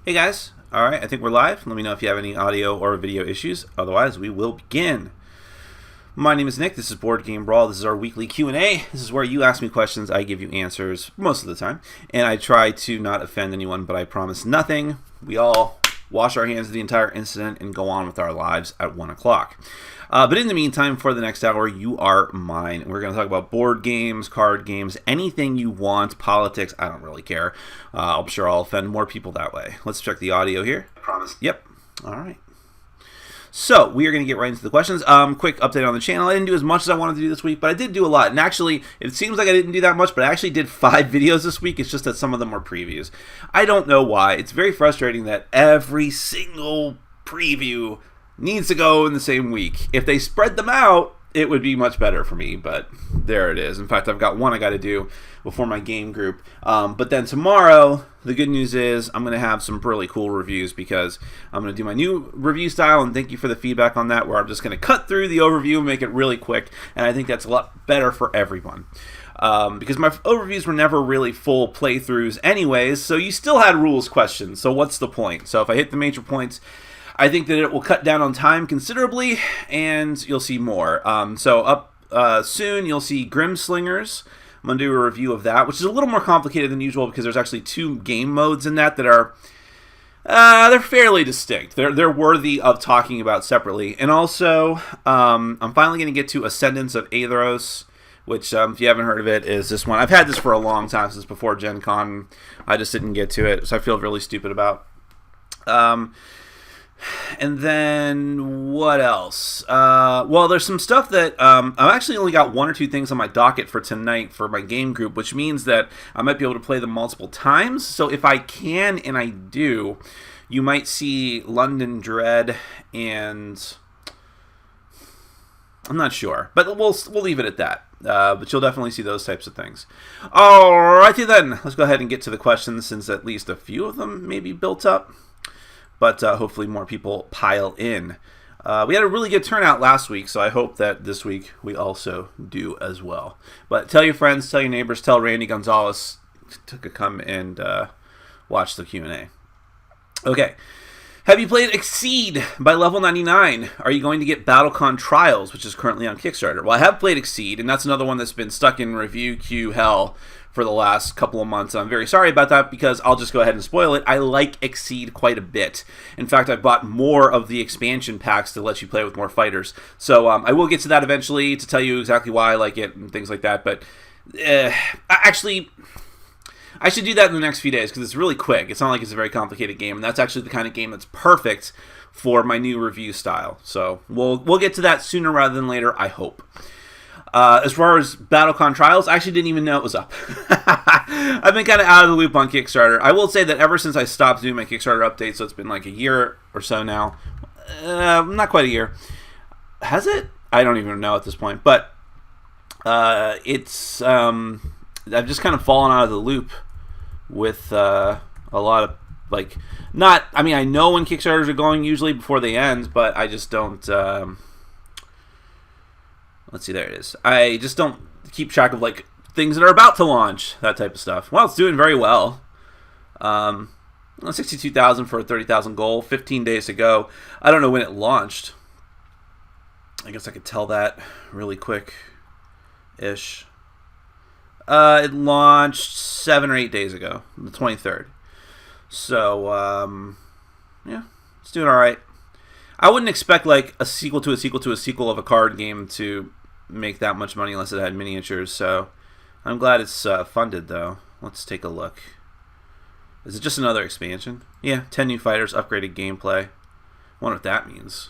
Hey guys, alright, I think we're live. Let me know if you have any audio or video issues. Otherwise, we will begin. My name is Nick, this is Board Game Brawl. This is our weekly Q&A. This is where you ask me questions, I give you answers most of the time. And I try to not offend anyone, but I promise nothing. We all wash our hands of the entire incident and go on with our lives at 1 o'clock. But in the meantime, for the next hour, you are mine. We're going to talk about board games, card games, anything you want, politics, I don't really care. I'm sure I'll offend more people that way. Let's check the audio here. Promise. Yep. All right. So, we are going to get right into the questions. Quick update on the channel. I didn't do as much as I wanted to do this week, but I did do a lot. And actually, it seems like I didn't do that much, but I actually did 5 videos this week. It's just that some of them were previews. I don't know why. It's very frustrating that every single preview needs to go in the same week. If they spread them out, it would be much better for me, but there it is. In fact, I've got one I got to do before my game group. But then tomorrow, the good news is I'm going to have some really cool reviews because I'm going to do my new review style, and thank you for the feedback on that, where I'm just going to cut through the overview and make it really quick, and I think that's a lot better for everyone. Because my overviews were never really full playthroughs anyways, so you still had rules questions, so what's the point? So if I hit the major points, I think that it will cut down on time considerably, and you'll see more. So up soon, you'll see Grimslingers. I'm going to do a review of that, which is a little more complicated than usual because there's actually 2 game modes in that are they're fairly distinct. They're worthy of talking about separately. And also, I'm finally going to get to Ascendance of Aetheros, which, if you haven't heard of it, is this one. I've had this for a long time, since before Gen Con. I just didn't get to it, so I feel really stupid about. And then, what else? Well, there's some stuff that, I've actually only got 1 or 2 things on my docket for tonight for my game group, which means that I might be able to play them multiple times. So if I can, and I do, you might see London Dread, and I'm not sure, but we'll leave it at that. But you'll definitely see those types of things. Alrighty then, let's go ahead and get to the questions, since at least a few of them may be built up. But hopefully more people pile in. We had a really good turnout last week, so I hope that this week we also do as well. But tell your friends, tell your neighbors, tell Randy Gonzalez to come and watch the Q&A. Okay. Have you played Exceed by Level 99? Are you going to get BattleCon Trials, which is currently on Kickstarter? Well, I have played Exceed, and that's another one that's been stuck in review queue hell for the last couple of months. I'm very sorry about that, because I'll just go ahead and spoil it. I like Exceed quite a bit. In fact, I bought more of the expansion packs to let you play with more fighters. So I will get to that eventually to tell you exactly why I like it and things like that. But actually, I should do that in the next few days, because it's really quick. It's not like it's a very complicated game, and that's actually the kind of game that's perfect for my new review style. So we'll get to that sooner rather than later, I hope. As far as BattleCon Trials, I actually didn't even know it was up. I've been kind of out of the loop on Kickstarter. I will say that ever since I stopped doing my Kickstarter updates, so it's been like a year or so now. Not quite a year. Has it? I don't even know at this point. But it's I've just kind of fallen out of the loop with a lot of, like, not, I mean, I know when Kickstarters are going usually before they end, but I just don't, let's see, there it is. I just don't keep track of, like, things that are about to launch, that type of stuff. Well, it's doing very well. 62,000 for a 30,000 goal, 15 days to go. I don't know when it launched. I guess I could tell that really quick-ish. It launched 7 or 8 days ago, the 23rd. So, yeah, it's doing all right. I wouldn't expect, like, a sequel to a sequel to a sequel of a card game to make that much money unless it had miniatures. So, I'm glad it's funded, though. Let's take a look. Is it just another expansion? Yeah, 10 new fighters, upgraded gameplay. I wonder what that means.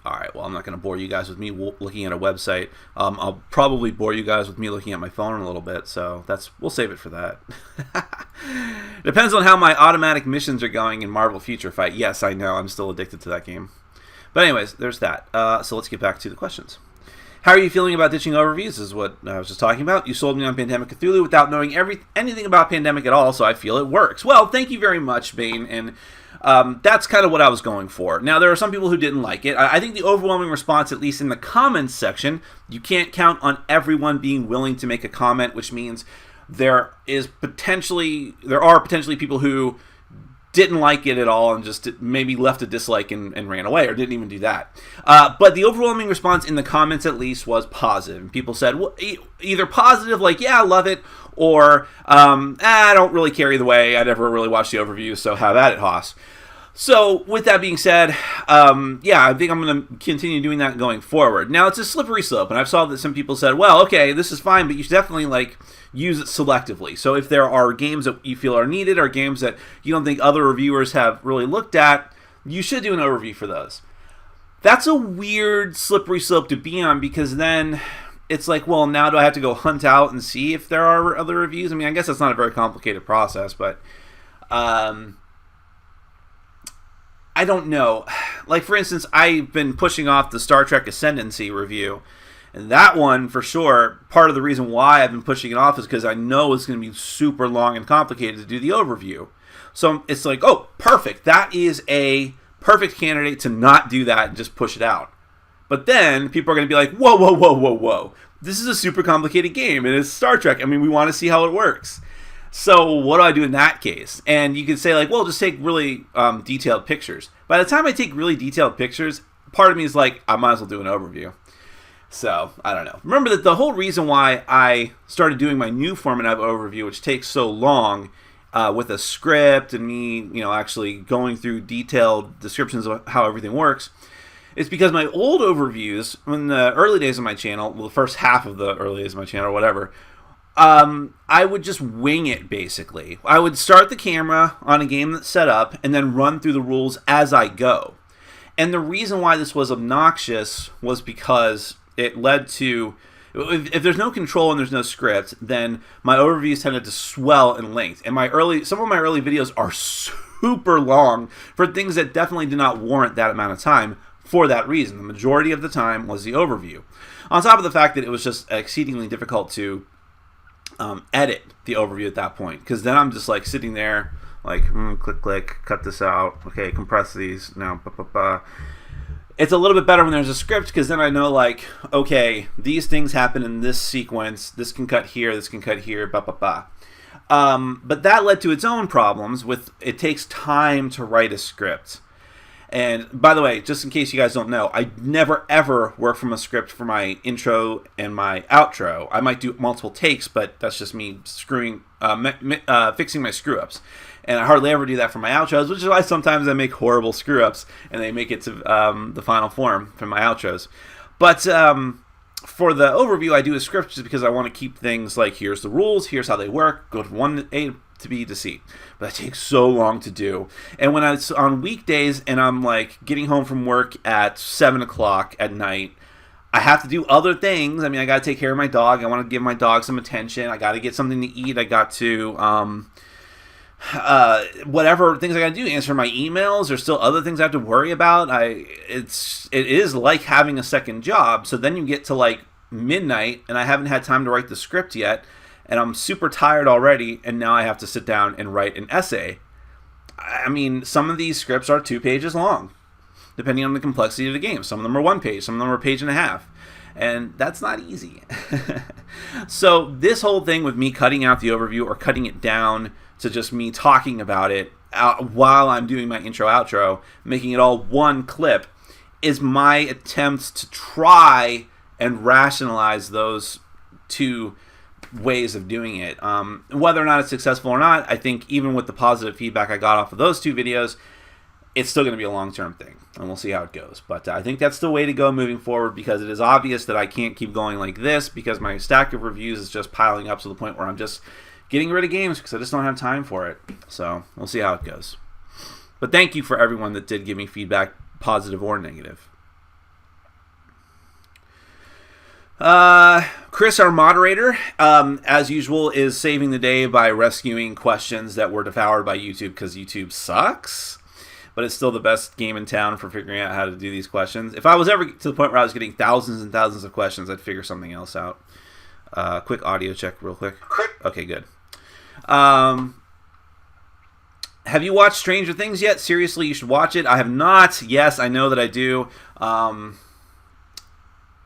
Alright, well, I'm not going to bore you guys with me looking at a website. I'll probably bore you guys with me looking at my phone in a little bit, so we'll save it for that. Depends on how my automatic missions are going in Marvel Future Fight. Yes, I know, I'm still addicted to that game. But anyways, there's that. So let's get back to the questions. How are you feeling about ditching overviews is what I was just talking about. You sold me on Pandemic Cthulhu without knowing anything about Pandemic at all, so I feel it works. Well, thank you very much, Bane, and that's kind of what I was going for. Now, there are some people who didn't like it. I think the overwhelming response, at least in the comments section, you can't count on everyone being willing to make a comment, which means there are potentially people who didn't like it at all and just maybe left a dislike and ran away, or didn't even do that. But the overwhelming response in the comments, at least, was positive. People said, well, either positive, like, yeah, I love it, or I don't really care either way. I never really watched the overview, so have at it, Haas. So, with that being said, yeah, I think I'm going to continue doing that going forward. Now, it's a slippery slope, and I've saw that some people said, well, okay, this is fine, but you should definitely, like, use it selectively. So if there are games that you feel are needed, or games that you don't think other reviewers have really looked at, you should do an overview for those. That's a weird slippery slope to be on, because then it's like, well, now do I have to go hunt out and see if there are other reviews? I mean, I guess that's not a very complicated process, but I don't know. Like, for instance, I've been pushing off the Star Trek Ascendancy review. And that one, for sure, part of the reason why I've been pushing it off is because I know it's going to be super long and complicated to do the overview. So it's like, oh, perfect. That is a perfect candidate to not do that and just push it out. But then people are going to be like, whoa, whoa, whoa, whoa, whoa. This is a super complicated game, and it's Star Trek. I mean, we want to see how it works. So what do I do in that case? And you could say, like, well, just take really detailed pictures. By the time I take really detailed pictures, part of me is like, I might as well do an overview. So, I don't know. Remember that the whole reason why I started doing my new format of overview, which takes so long, with a script and me, actually going through detailed descriptions of how everything works, is because my old overviews, in the early days of my channel, well, the first half of the early days of my channel or whatever, I would just wing it, basically. I would start the camera on a game that's set up and then run through the rules as I go. And the reason why this was obnoxious was because it led to, if there's no control and there's no script, then my overviews tended to swell in length. And some of my early videos are super long for things that definitely did not warrant that amount of time for that reason. The majority of the time was the overview. On top of the fact that it was just exceedingly difficult to edit the overview at that point, because then I'm just like sitting there like, click, click, cut this out, okay, compress these, now, It's a little bit better when there's a script, because then I know, like, okay, these things happen in this sequence, this can cut here, But that led to its own problems with, it takes time to write a script. And by the way, just in case you guys don't know, I never ever work from a script for my intro and my outro. I might do multiple takes, but that's just me fixing my screw-ups. And I hardly ever do that for my outros, which is why sometimes I make horrible screw-ups and they make it to the final form for my outros. But for the overview, I do a script just because I want to keep things like, here's the rules, here's how they work, go from 1A to B to C. But that takes so long to do. And when it's on weekdays and I'm like getting home from work at 7 o'clock at night, I have to do other things. I mean, I got to take care of my dog. I want to give my dog some attention. I got to get something to eat. I got to whatever things I gotta do, answer my emails. There's still other things I have to worry about. It is like having a second job. So then you get to like midnight and I haven't had time to write the script yet, and I'm super tired already, and now I have to sit down and write an essay. I mean, some of these scripts are 2 pages long, depending on the complexity of the game. Some of them are 1 page, some of them are a page and a half. And that's not easy. So this whole thing with me cutting out the overview or cutting it down to just me talking about it while I'm doing my intro outro, making it all one clip, is my attempt to try and rationalize those two ways of doing it. Whether or not it's successful or not, I think even with the positive feedback I got off of those 2 videos, it's still going to be a long-term thing, and we'll see how it goes. But I think that's the way to go moving forward, because it is obvious that I can't keep going like this, because my stack of reviews is just piling up to the point where I'm just getting rid of games because I just don't have time for it. So we'll see how it goes. But thank you for everyone that did give me feedback, positive or negative. Chris, our moderator, as usual, is saving the day by rescuing questions that were devoured by YouTube, because YouTube sucks. But it's still the best game in town for figuring out how to do these questions. If I was ever to the point where I was getting thousands and thousands of questions, I'd figure something else out. Quick audio check real quick. Okay, good. Have you watched Stranger Things yet? Seriously, you should watch it. I have not. Yes, I know that I do.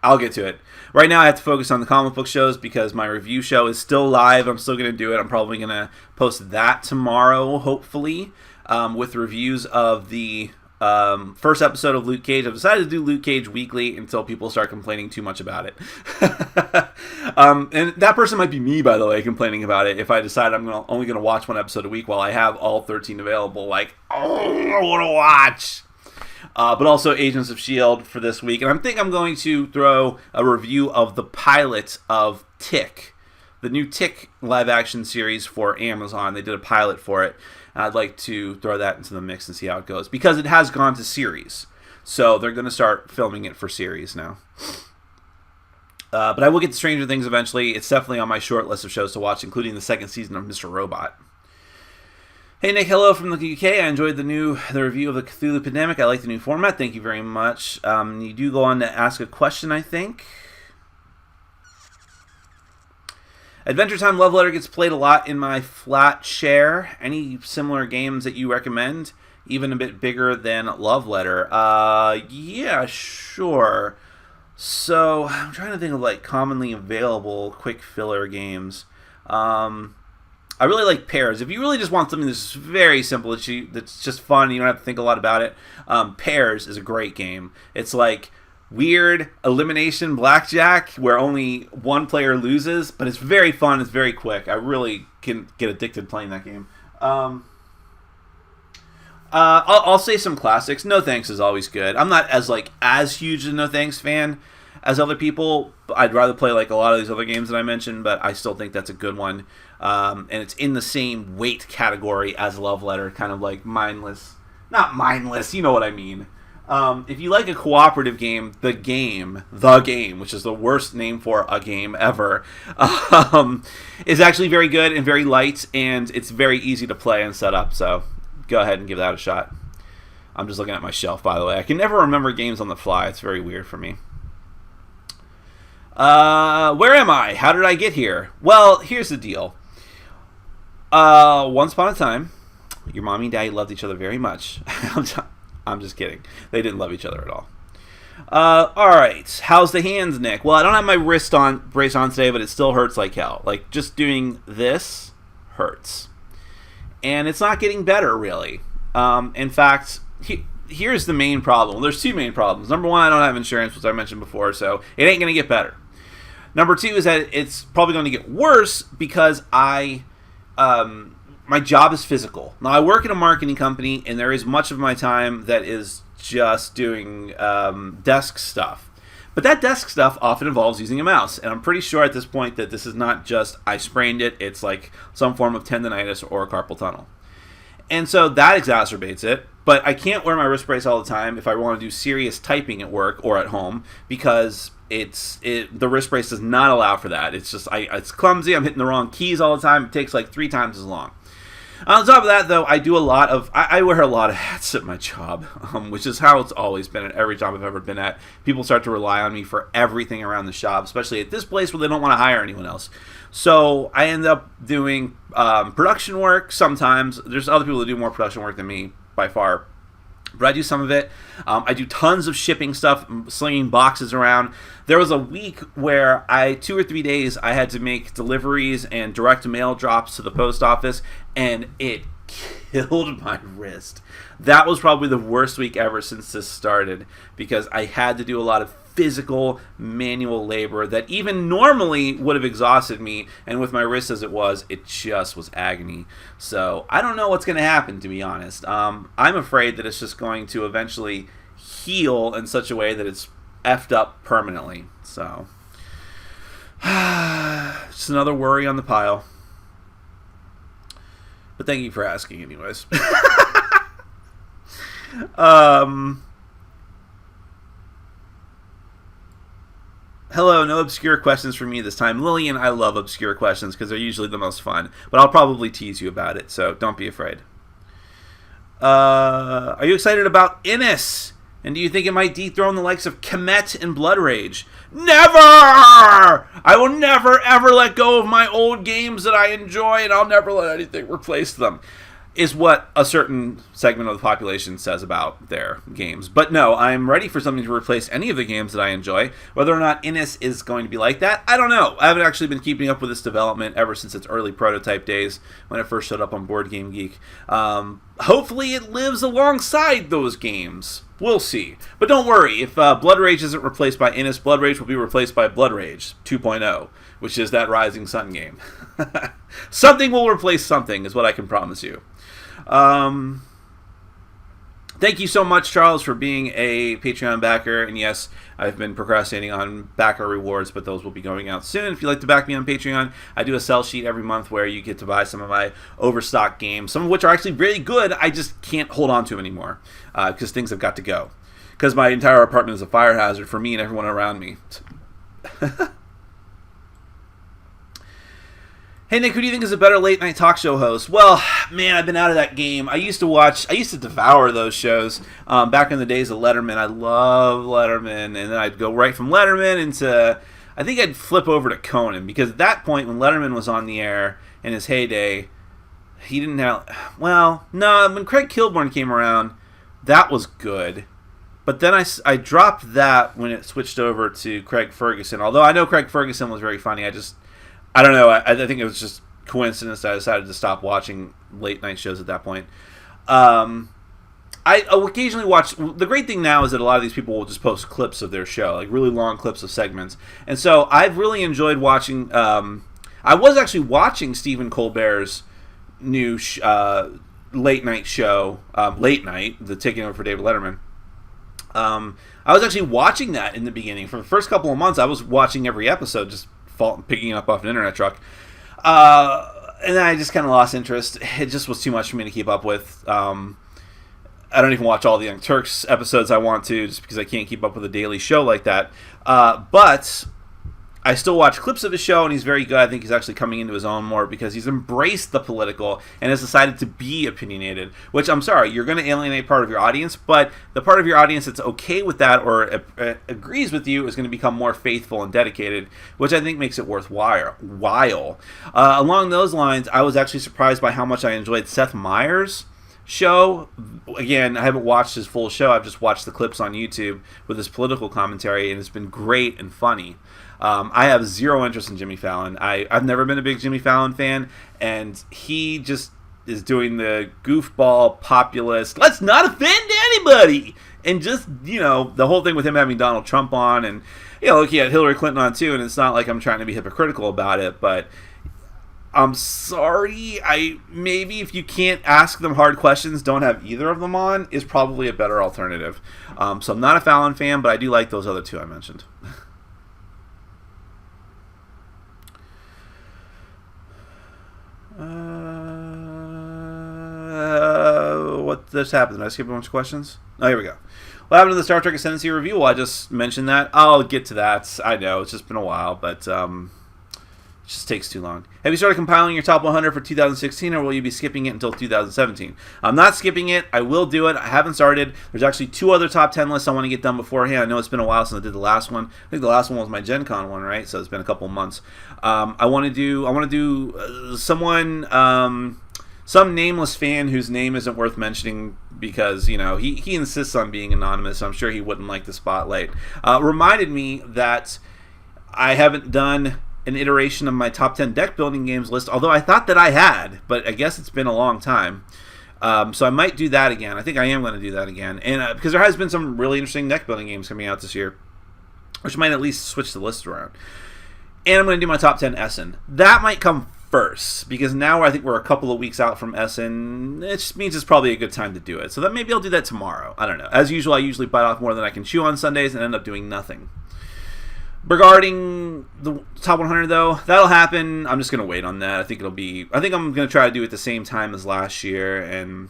I'll get to it. Right now I have to focus on the comic book shows because my review show is still live. I'm still going to do it. I'm probably going to post that tomorrow, hopefully, with reviews of the first episode of Luke Cage. I've decided to do Luke Cage weekly until people start complaining too much about it. And that person might be me, by the way, complaining about it if I decide I'm only going to watch one episode a week while I have all 13 available. Like, oh, I want to watch. But also Agents of S.H.I.E.L.D. for this week. And I think I'm going to throw a review of the pilot of Tick, the new Tick live-action series for Amazon. They did a pilot for it. I'd like to throw that into the mix and see how it goes. Because it has gone to series. So they're going to start filming it for series now. But I will get to Stranger Things eventually. It's definitely on my short list of shows to watch, including the second season of Mr. Robot. Hey Nick, hello from the UK. I enjoyed the review of the Cthulhu Pandemic. I like the new format. Thank you very much. You do go on to ask a question, I think. Adventure Time Love Letter gets played a lot in my flat share. Any similar games that you recommend? Even a bit bigger than Love Letter. Yeah, sure. So, I'm trying to think of like commonly available quick filler games. I really like Pairs. If you really just want something that's very simple, that's just fun, you don't have to think a lot about it, Pairs is a great game. It's like weird elimination blackjack where only one player loses, but it's very fun, it's very quick. I really can get addicted playing that game. I'll say some classics. No Thanks is always good. I'm not as huge a No Thanks fan as other people. I'd rather play like a lot of these other games that I mentioned, but I still think that's a good one. And it's in the same weight category as Love Letter, kind of like mindless. Not mindless, you know what I mean. If you like a cooperative game, The Game, which is the worst name for a game ever, is actually very good and very light, and it's very easy to play and set up, so go ahead and give that a shot. I'm just looking at my shelf, by the way. I can never remember games on the fly. It's very weird for me. Where am I? How did I get here? Well, here's the deal. Once upon a time, your mommy and daddy loved each other very much. I'm just kidding. They didn't love each other at all. Alright. How's the hands, Nick? Well, I don't have my brace on today, but it still hurts like hell. Like, just doing this hurts. And it's not getting better, really. In fact, here's the main problem. Well, there's two main problems. Number one, I don't have insurance, which I mentioned before, so it ain't going to get better. Number two is that it's probably going to get worse because my job is physical. Now, I work in a marketing company, and there is much of my time that is just doing desk stuff. But that desk stuff often involves using a mouse, and I'm pretty sure at this point that this is not just I sprained it, it's like some form of tendonitis or carpal tunnel. And so that exacerbates it, but I can't wear my wrist brace all the time if I want to do serious typing at work or at home because the wrist brace does not allow for that. It's just, it's clumsy, I'm hitting the wrong keys all the time, it takes like 3 times as long. On top of that, though, I wear a lot of hats at my job, which is how it's always been at every job I've ever been at. People start to rely on me for everything around the shop, especially at this place where they don't want to hire anyone else. So I end up doing production work sometimes. There's other people that do more production work than me by far, but I do some of it. I do tons of shipping stuff, slinging boxes around. There was a week where 2 or 3 days I had to make deliveries and direct mail drops to the post office, and it killed my wrist. That was probably the worst week ever since this started because I had to do a lot of physical manual labor that even normally would have exhausted me, and with my wrist as it just was agony. So I don't know what's going to happen, to be honest. I'm afraid that it's just going to eventually heal in such a way that it's effed up permanently. So just another worry on the pile. But thank you for asking anyways. Hello, no obscure questions for me this time. Lillian, I love obscure questions because they're usually the most fun. But I'll probably tease you about it, so don't be afraid. Are you excited about Innis? And do you think it might dethrone the likes of Kemet and Blood Rage? Never! I will never, ever let go of my old games that I enjoy, and I'll never let anything replace them. is what a certain segment of the population says about their games. But no, I'm ready for something to replace any of the games that I enjoy. Whether or not Innis is going to be like that, I don't know. I haven't actually been keeping up with this development ever since its early prototype days when it first showed up on Board Game Geek. Hopefully it lives alongside those games. We'll see. But don't worry, if Blood Rage isn't replaced by Innis, Blood Rage will be replaced by Blood Rage 2.0, which is that Rising Sun game. Something will replace something is what I can promise you. Thank you so much, Charles, for being a Patreon backer. And yes, I've been procrastinating on backer rewards, but those will be going out soon. If you'd like to back me on Patreon, I do a sell sheet every month where you get to buy some of my overstock games, some of which are actually really good. I just can't hold on to them anymore because things have got to go. Because my entire apartment is a fire hazard for me and everyone around me. Hey Nick, who do you think is a better late night talk show host? Well, man, I've been out of that game. I used to devour those shows back in the days of Letterman. I love Letterman, and then I'd go right from Letterman into, I think I'd flip over to Conan, because at that point when Letterman was on the air in his heyday, he didn't have, well, no, when Craig Kilborn came around, that was good. But then I dropped that when it switched over to Craig Ferguson. Although I know Craig Ferguson was very funny, I don't know. I think it was just coincidence that I decided to stop watching late night shows at that point. I occasionally watch. The great thing now is that a lot of these people will just post clips of their show, like really long clips of segments. And so I've really enjoyed watching. I was actually watching Stephen Colbert's new late night show, Late Night, the taking over for David Letterman. I was actually watching that in the beginning. For the first couple of months, I was watching every episode, just picking it up off an internet truck. And then I just kind of lost interest. It just was too much for me to keep up with. I don't even watch all the Young Turks episodes I want to, just because I can't keep up with a daily show like that. But I still watch clips of his show, and he's very good. I think he's actually coming into his own more because he's embraced the political and has decided to be opinionated, which, I'm sorry, you're going to alienate part of your audience, but the part of your audience that's okay with that or agrees with you is going to become more faithful and dedicated, which I think makes it worthwhile. Along those lines, I was actually surprised by how much I enjoyed Seth Meyers' show. Again, I haven't watched his full show. I've just watched the clips on YouTube with his political commentary, and it's been great and funny. I have zero interest in Jimmy Fallon. I've never been a big Jimmy Fallon fan, and he just is doing the goofball populist, let's not offend anybody, and just, the whole thing with him having Donald Trump on, and, look, he had Hillary Clinton on too, and it's not like I'm trying to be hypocritical about it, but I'm sorry, maybe if you can't ask them hard questions, don't have either of them on, is probably a better alternative. So I'm not a Fallon fan, but I do like those other two I mentioned. What just happened? Did I skip a bunch of questions? Oh, here we go. What happened to the Star Trek Ascendancy review? Well, I just mentioned that. I'll get to that. I know, it's just been a while, but it just takes too long. Have you started compiling your top 100 for 2016, or will you be skipping it until 2017? I'm not skipping it. I will do it. I haven't started. There's actually 2 other top 10 lists I want to get done beforehand. I know it's been a while since I did the last one. I think the last one was my Gen Con one, right? So it's been a couple of months. I want to do some nameless fan whose name isn't worth mentioning because, he insists on being anonymous. So I'm sure he wouldn't like the spotlight. Reminded me that I haven't done an iteration of my top 10 deck building games list, although I thought that I had, but I guess it's been a long time. So I might do that again. I think I am going to do that again. And because there has been some really interesting deck building games coming out this year, which might at least switch the list around. And I'm going to do my top 10 Essen. That might come first, because now I think we're a couple of weeks out from Essen. It just means it's probably a good time to do it. So that maybe I'll do that tomorrow. I don't know. As usual, I usually bite off more than I can chew on Sundays and end up doing nothing. Regarding the top 100, though, that'll happen. I'm just going to wait on that. I think I'm going to try to do it at the same time as last year, and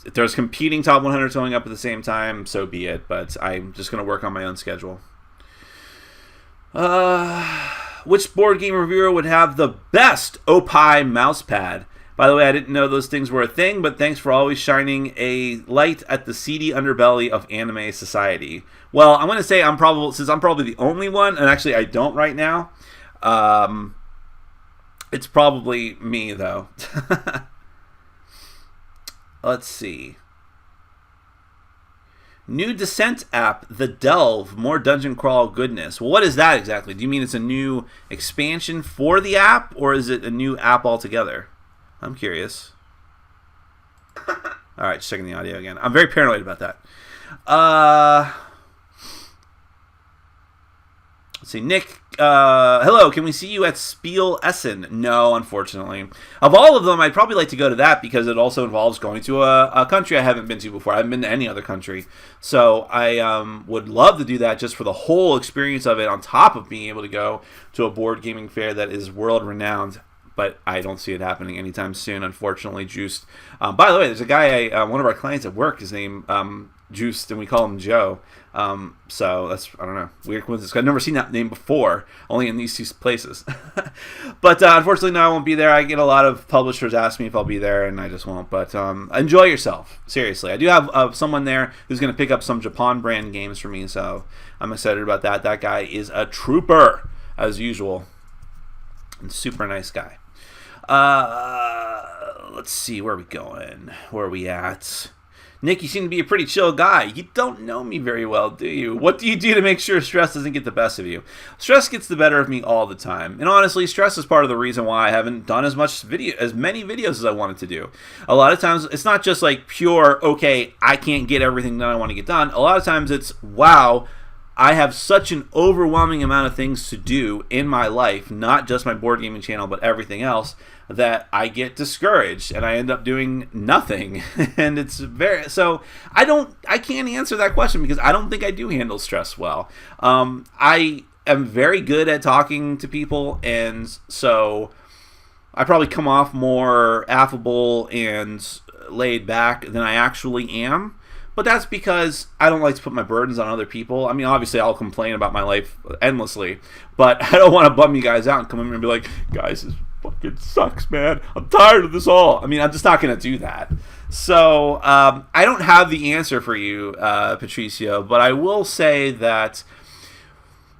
if there's competing top 100s going up at the same time, so be it, but I'm just going to work on my own schedule. Which board game reviewer would have the best Opie mousepad? By the way, I didn't know those things were a thing, but thanks for always shining a light at the seedy underbelly of anime society. Well, I'm going to say since I'm probably the only one, and actually I don't right now, it's probably me, though. Let's see. New Descent app, The Delve, more dungeon crawl goodness. Well, what is that exactly? Do you mean it's a new expansion for the app, or is it a new app altogether? I'm curious. All right, just checking the audio again. I'm very paranoid about that. Let's see, Nick. Hello, can we see you at Spiel Essen? No, unfortunately. Of all of them, I'd probably like to go to that because it also involves going to a country I haven't been to before. I haven't been to any other country. So I would love to do that just for the whole experience of it, on top of being able to go to a board gaming fair that is world-renowned. But I don't see it happening anytime soon, unfortunately, Juiced. By the way, there's a guy, one of our clients at work, his name Juiced, and we call him Joe. So that's, I don't know, weird coincidence. I've never seen that name before, only in these two places. But unfortunately, no, I won't be there. I get a lot of publishers ask me if I'll be there, and I just won't. But enjoy yourself, seriously. I do have someone there who's going to pick up some Japan brand games for me, so I'm excited about that. That guy is a trooper, as usual, and super nice guy. Let's see, where are we going? Where are we at? Nick, you seem to be a pretty chill guy. You don't know me very well, do you? What do you do to make sure stress doesn't get the best of you? Stress gets the better of me all the time. And honestly, stress is part of the reason why I haven't done as many videos as I wanted to do. A lot of times, it's not just like pure, okay, I can't get everything that I want to get done. A lot of times it's, wow, I have such an overwhelming amount of things to do in my life, not just my board gaming channel, but everything else, that I get discouraged and I end up doing nothing. And it's so I can't answer that question because I don't think I do handle stress well. I am very good at talking to people, and so I probably come off more affable and laid back than I actually am. But that's because I don't like to put my burdens on other people. I mean, obviously, I'll complain about my life endlessly, but I don't want to bum you guys out and come in and be like, guys, this fucking sucks, man. I'm tired of this all. I mean, I'm just not going to do that. So I don't have the answer for you, Patricio, but I will say that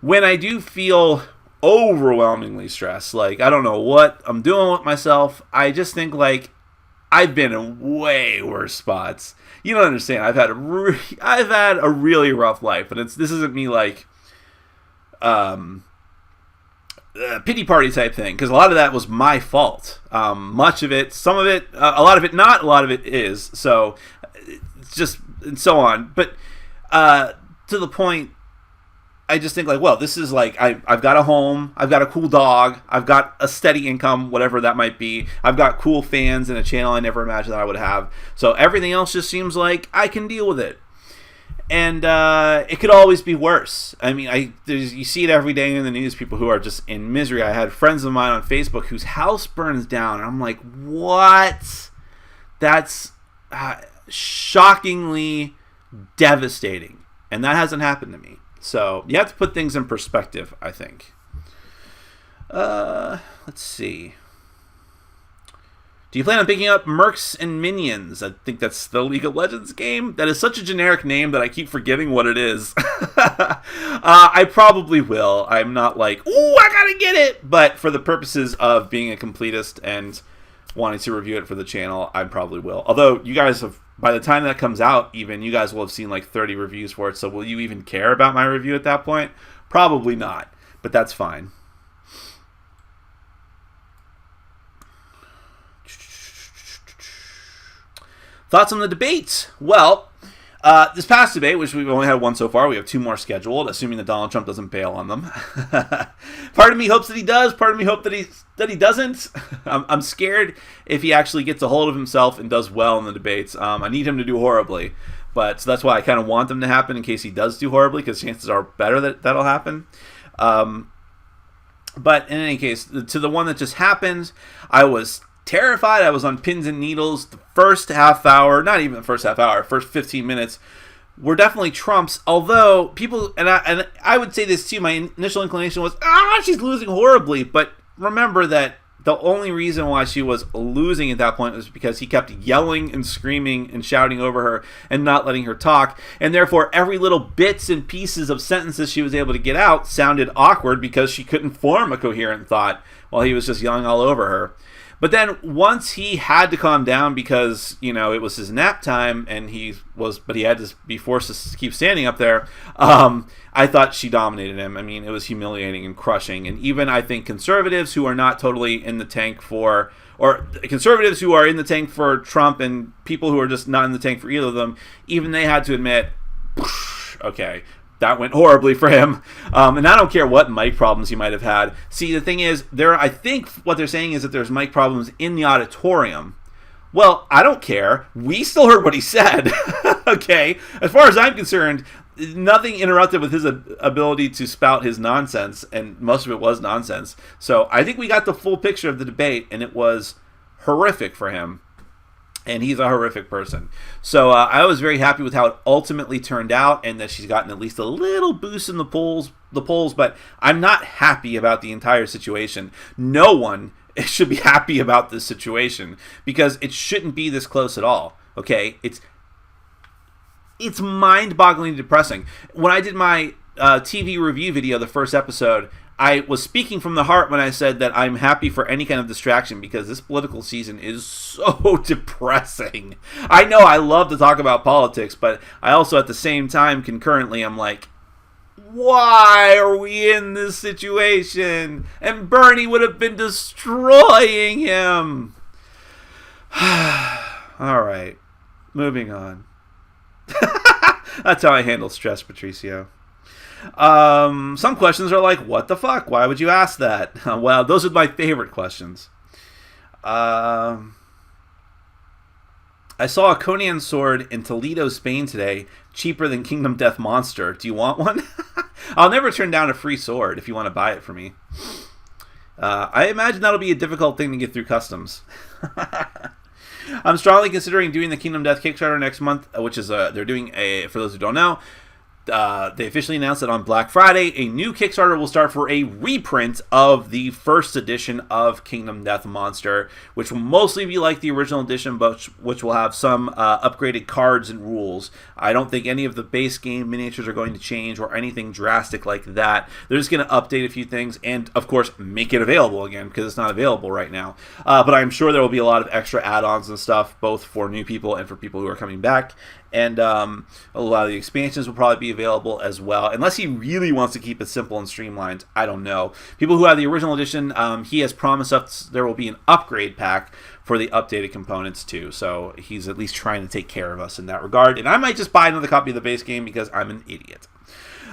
when I do feel overwhelmingly stressed, like I don't know what I'm doing with myself, I just think like I've been in way worse spots. You don't understand. I've had a really rough life, and this isn't me like pity party type thing, because a lot of that was my fault. Much of it, some of it, a lot of it not, a lot of it is. So it's just, and so on. But to the point, I just think like, well, this is like, I've got a home, I've got a cool dog, I've got a steady income, whatever that might be. I've got cool fans and a channel I never imagined that I would have. So everything else just seems like I can deal with it. And it could always be worse. I mean, you see it every day in the news, people who are just in misery. I had friends of mine on Facebook whose house burns down, and I'm like, what? That's shockingly devastating. And that hasn't happened to me. So you have to put things in perspective, I think. Let's see. Do you plan on picking up Mercs and Minions? I think that's the League of Legends game. That is such a generic name that I keep forgetting what it is. I probably will. I'm not like, ooh, I gotta get it. But for the purposes of being a completist and wanting to review it for the channel, I probably will. Although you guys have, by the time that comes out, even, you guys will have seen like 30 reviews for it. So will you even care about my review at that point? Probably not. But that's fine. Thoughts on the debate? Well, this past debate, which we've only had one so far, we have 2 more scheduled, assuming that Donald Trump doesn't bail on them. Part of me hopes that he does. Part of me hopes that he doesn't. I'm scared if he actually gets a hold of himself and does well in the debates. I need him to do horribly. So that's why I kind of want them to happen in case he does do horribly, because chances are better that that'll happen. But in any case, to the one that just happened, I was terrified. I was on pins and needles. The first half hour, not even the first half hour, first 15 minutes were definitely Trump's. Although people, and I would say this too, my initial inclination was, she's losing horribly. But remember that the only reason why she was losing at that point was because he kept yelling and screaming and shouting over her and not letting her talk. And therefore, every little bits and pieces of sentences she was able to get out sounded awkward because she couldn't form a coherent thought while he was just yelling all over her. But then once he had to calm down because, you know, it was his nap time and he had to be forced to keep standing up there, I thought she dominated him. I mean, it was humiliating and crushing. And even I think conservatives who are not totally in the tank for, or conservatives who are in the tank for Trump and people who are just not in the tank for either of them, even they had to admit, okay, that went horribly for him. And I don't care what mic problems he might have had. See, the thing is, I think what they're saying is that there's mic problems in the auditorium. Well, I don't care. We still heard what he said. Okay? As far as I'm concerned, nothing interrupted with his ability to spout his nonsense, and most of it was nonsense. So I think we got the full picture of the debate, and it was horrific for him. And he's a horrific person. So I was very happy with how it ultimately turned out, and that she's gotten at least a little boost in the polls. But I'm not happy about the entire situation. No one should be happy about this situation because it shouldn't be this close at all. Okay, it's mind-bogglingly depressing. When I did my TV review video, the first episode, I was speaking from the heart when I said that I'm happy for any kind of distraction because this political season is so depressing. I know I love to talk about politics, but I also at the same time concurrently I'm like, why are we in this situation? And Bernie would have been destroying him. All right, moving on. That's how I handle stress, Patricio. Some questions are like, what the fuck? Why would you ask that? Well, those are my favorite questions. I saw a Conan sword in Toledo, Spain today, cheaper than Kingdom Death Monster. Do you want one? I'll never turn down a free sword if you want to buy it for me. I imagine that'll be a difficult thing to get through customs. I'm strongly considering doing the Kingdom Death Kickstarter next month, which is they're doing for those who don't know, they officially announced that on Black Friday, a new Kickstarter will start for a reprint of the first edition of Kingdom Death Monster, which will mostly be like the original edition, but which will have some upgraded cards and rules. I don't think any of the base game miniatures are going to change or anything drastic like that. They're just going to update a few things and, of course, make it available again because it's not available right now. But I'm sure there will be a lot of extra add-ons and stuff, both for new people and for people who are coming back. And a lot of the expansions will probably be available as well, unless he really wants to keep it simple and streamlined. I don't know. People who have the original edition, he has promised us there will be an upgrade pack for the updated components too. So he's at least trying to take care of us in that regard. And I might just buy another copy of the base game because I'm an idiot.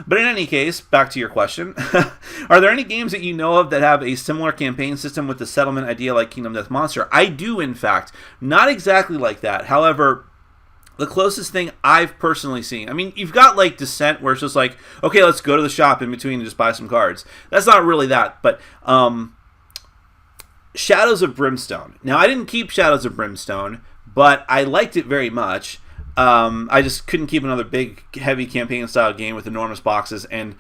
But in any case, back to your question. Are there any games that you know of that have a similar campaign system with the settlement idea like Kingdom Death Monster? I do, in fact. Not exactly like that. However, the closest thing I've personally seen, I mean, you've got like Descent where it's just like, okay, let's go to the shop in between and just buy some cards. That's not really that, but Shadows of Brimstone. Now, I didn't keep Shadows of Brimstone, but I liked it very much. I just couldn't keep another big, heavy campaign-style game with enormous boxes, and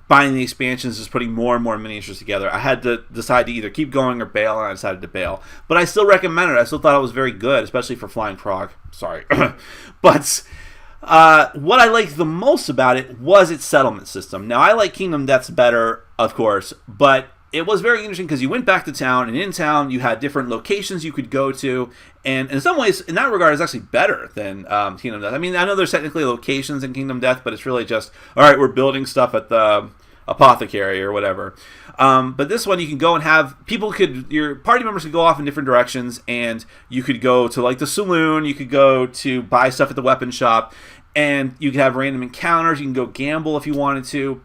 buying the expansions is putting more and more miniatures together. I had to decide to either keep going or bail, and I decided to bail. But I still recommend it. I still thought it was very good, especially for Flying Frog. Sorry. But what I liked the most about it was its settlement system. Now, I like Kingdom Death's better, of course, but it was very interesting because you went back to town, and in town you had different locations you could go to, and in some ways, in that regard, it's actually better than Kingdom Death. I mean, I know there's technically locations in Kingdom Death, but it's really just, all right, we're building stuff at the apothecary or whatever. But this one, you can go and have your party members could go off in different directions, and you could go to like the saloon, you could go to buy stuff at the weapon shop, and you could have random encounters. You can go gamble if you wanted to.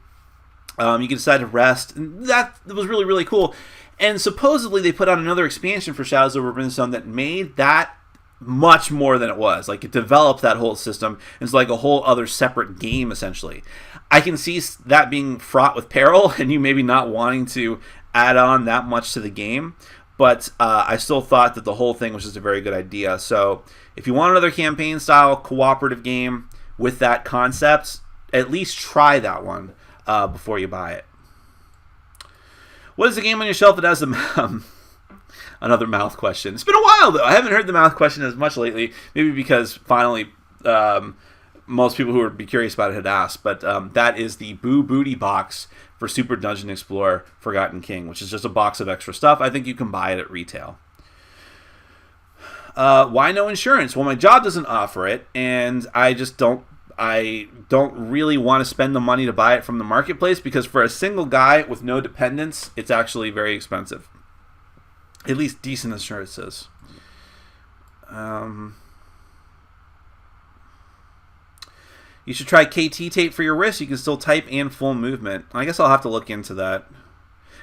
You can decide to rest. And that was really, really cool. And supposedly they put out another expansion for Shadows over Brimstone that made that much more than it was. Like, it developed that whole system. It's like a whole other separate game, essentially. I can see that being fraught with peril and you maybe not wanting to add on that much to the game. But I still thought that the whole thing was just a very good idea. So if you want another campaign-style cooperative game with that concept, at least try that one before you buy it. What is the game on your shelf that has another mouth question? It's been a while, though. I haven't heard the mouth question as much lately. Maybe because finally most people who would be curious about it had asked. But that is the Boo Booty box for Super Dungeon Explorer Forgotten King, which is just a box of extra stuff. I think you can buy it at retail. Why no insurance? Well, my job doesn't offer it, and I don't really want to spend the money to buy it from the marketplace because for a single guy with no dependents, it's actually very expensive. At least decent insurances. You should try KT tape for your wrist. You can still type and full movement. I guess I'll have to look into that.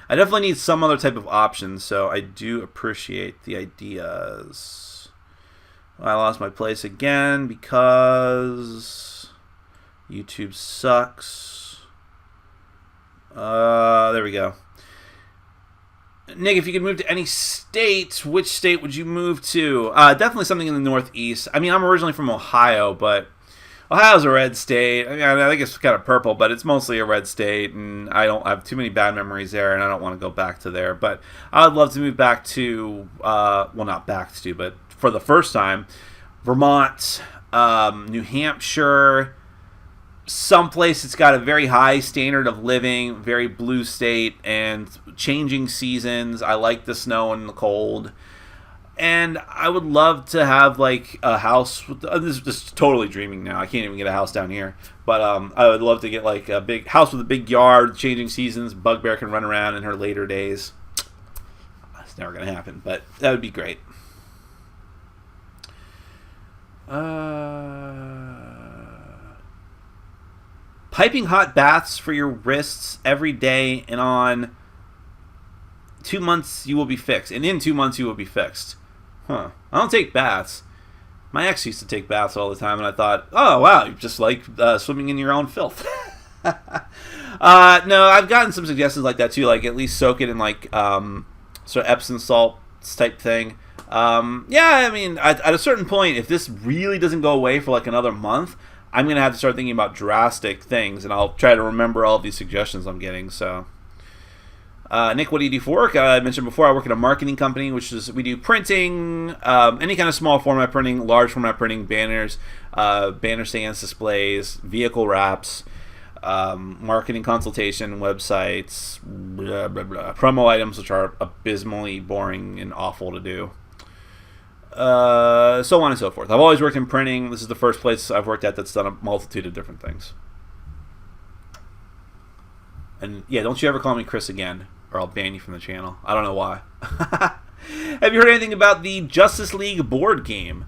I definitely need some other type of option, so I do appreciate the ideas. I lost my place again because YouTube sucks. There we go. Nick, if you could move to any state, which state would you move to? Definitely something in the Northeast. I mean, I'm originally from Ohio, but Ohio's a red state. I mean, I think it's kind of purple, but it's mostly a red state, and I don't have too many bad memories there, and I don't want to go back to there. But I would love to move back to, well, not back to, but for the first time, Vermont, New Hampshire, someplace that's got a very high standard of living, very blue state, and changing seasons. I like the snow and the cold. And I would love to have like a house. This is just totally dreaming now. I can't even get a house down here. But I would love to get like a big house with a big yard, changing seasons. Bugbear can run around in her later days. It's never going to happen, but that would be great. Piping hot baths for your wrists every day, and on 2 months you will be fixed. And in 2 months you will be fixed. Huh. I don't take baths. My ex used to take baths all the time, and I thought, oh, wow, you just like swimming in your own filth. No, I've gotten some suggestions like that, too, like at least soak it in, like, sort of Epsom salts type thing. Yeah, I mean, at a certain point, if this really doesn't go away for, like, another month, I'm going to have to start thinking about drastic things, and I'll try to remember all of these suggestions I'm getting, so... Nick, what do you do for work? I mentioned before I work at a marketing company, which is we do printing, any kind of small format printing, large format printing, banners, banner stands, displays, vehicle wraps, marketing consultation, websites, blah, blah, blah, promo items, which are abysmally boring and awful to do, so on and so forth. I've always worked in printing. This is the first place I've worked at that's done a multitude of different things. And yeah, don't you ever call me Chris again, or I'll ban you from the channel. I don't know why. Have you heard anything about the Justice League board game?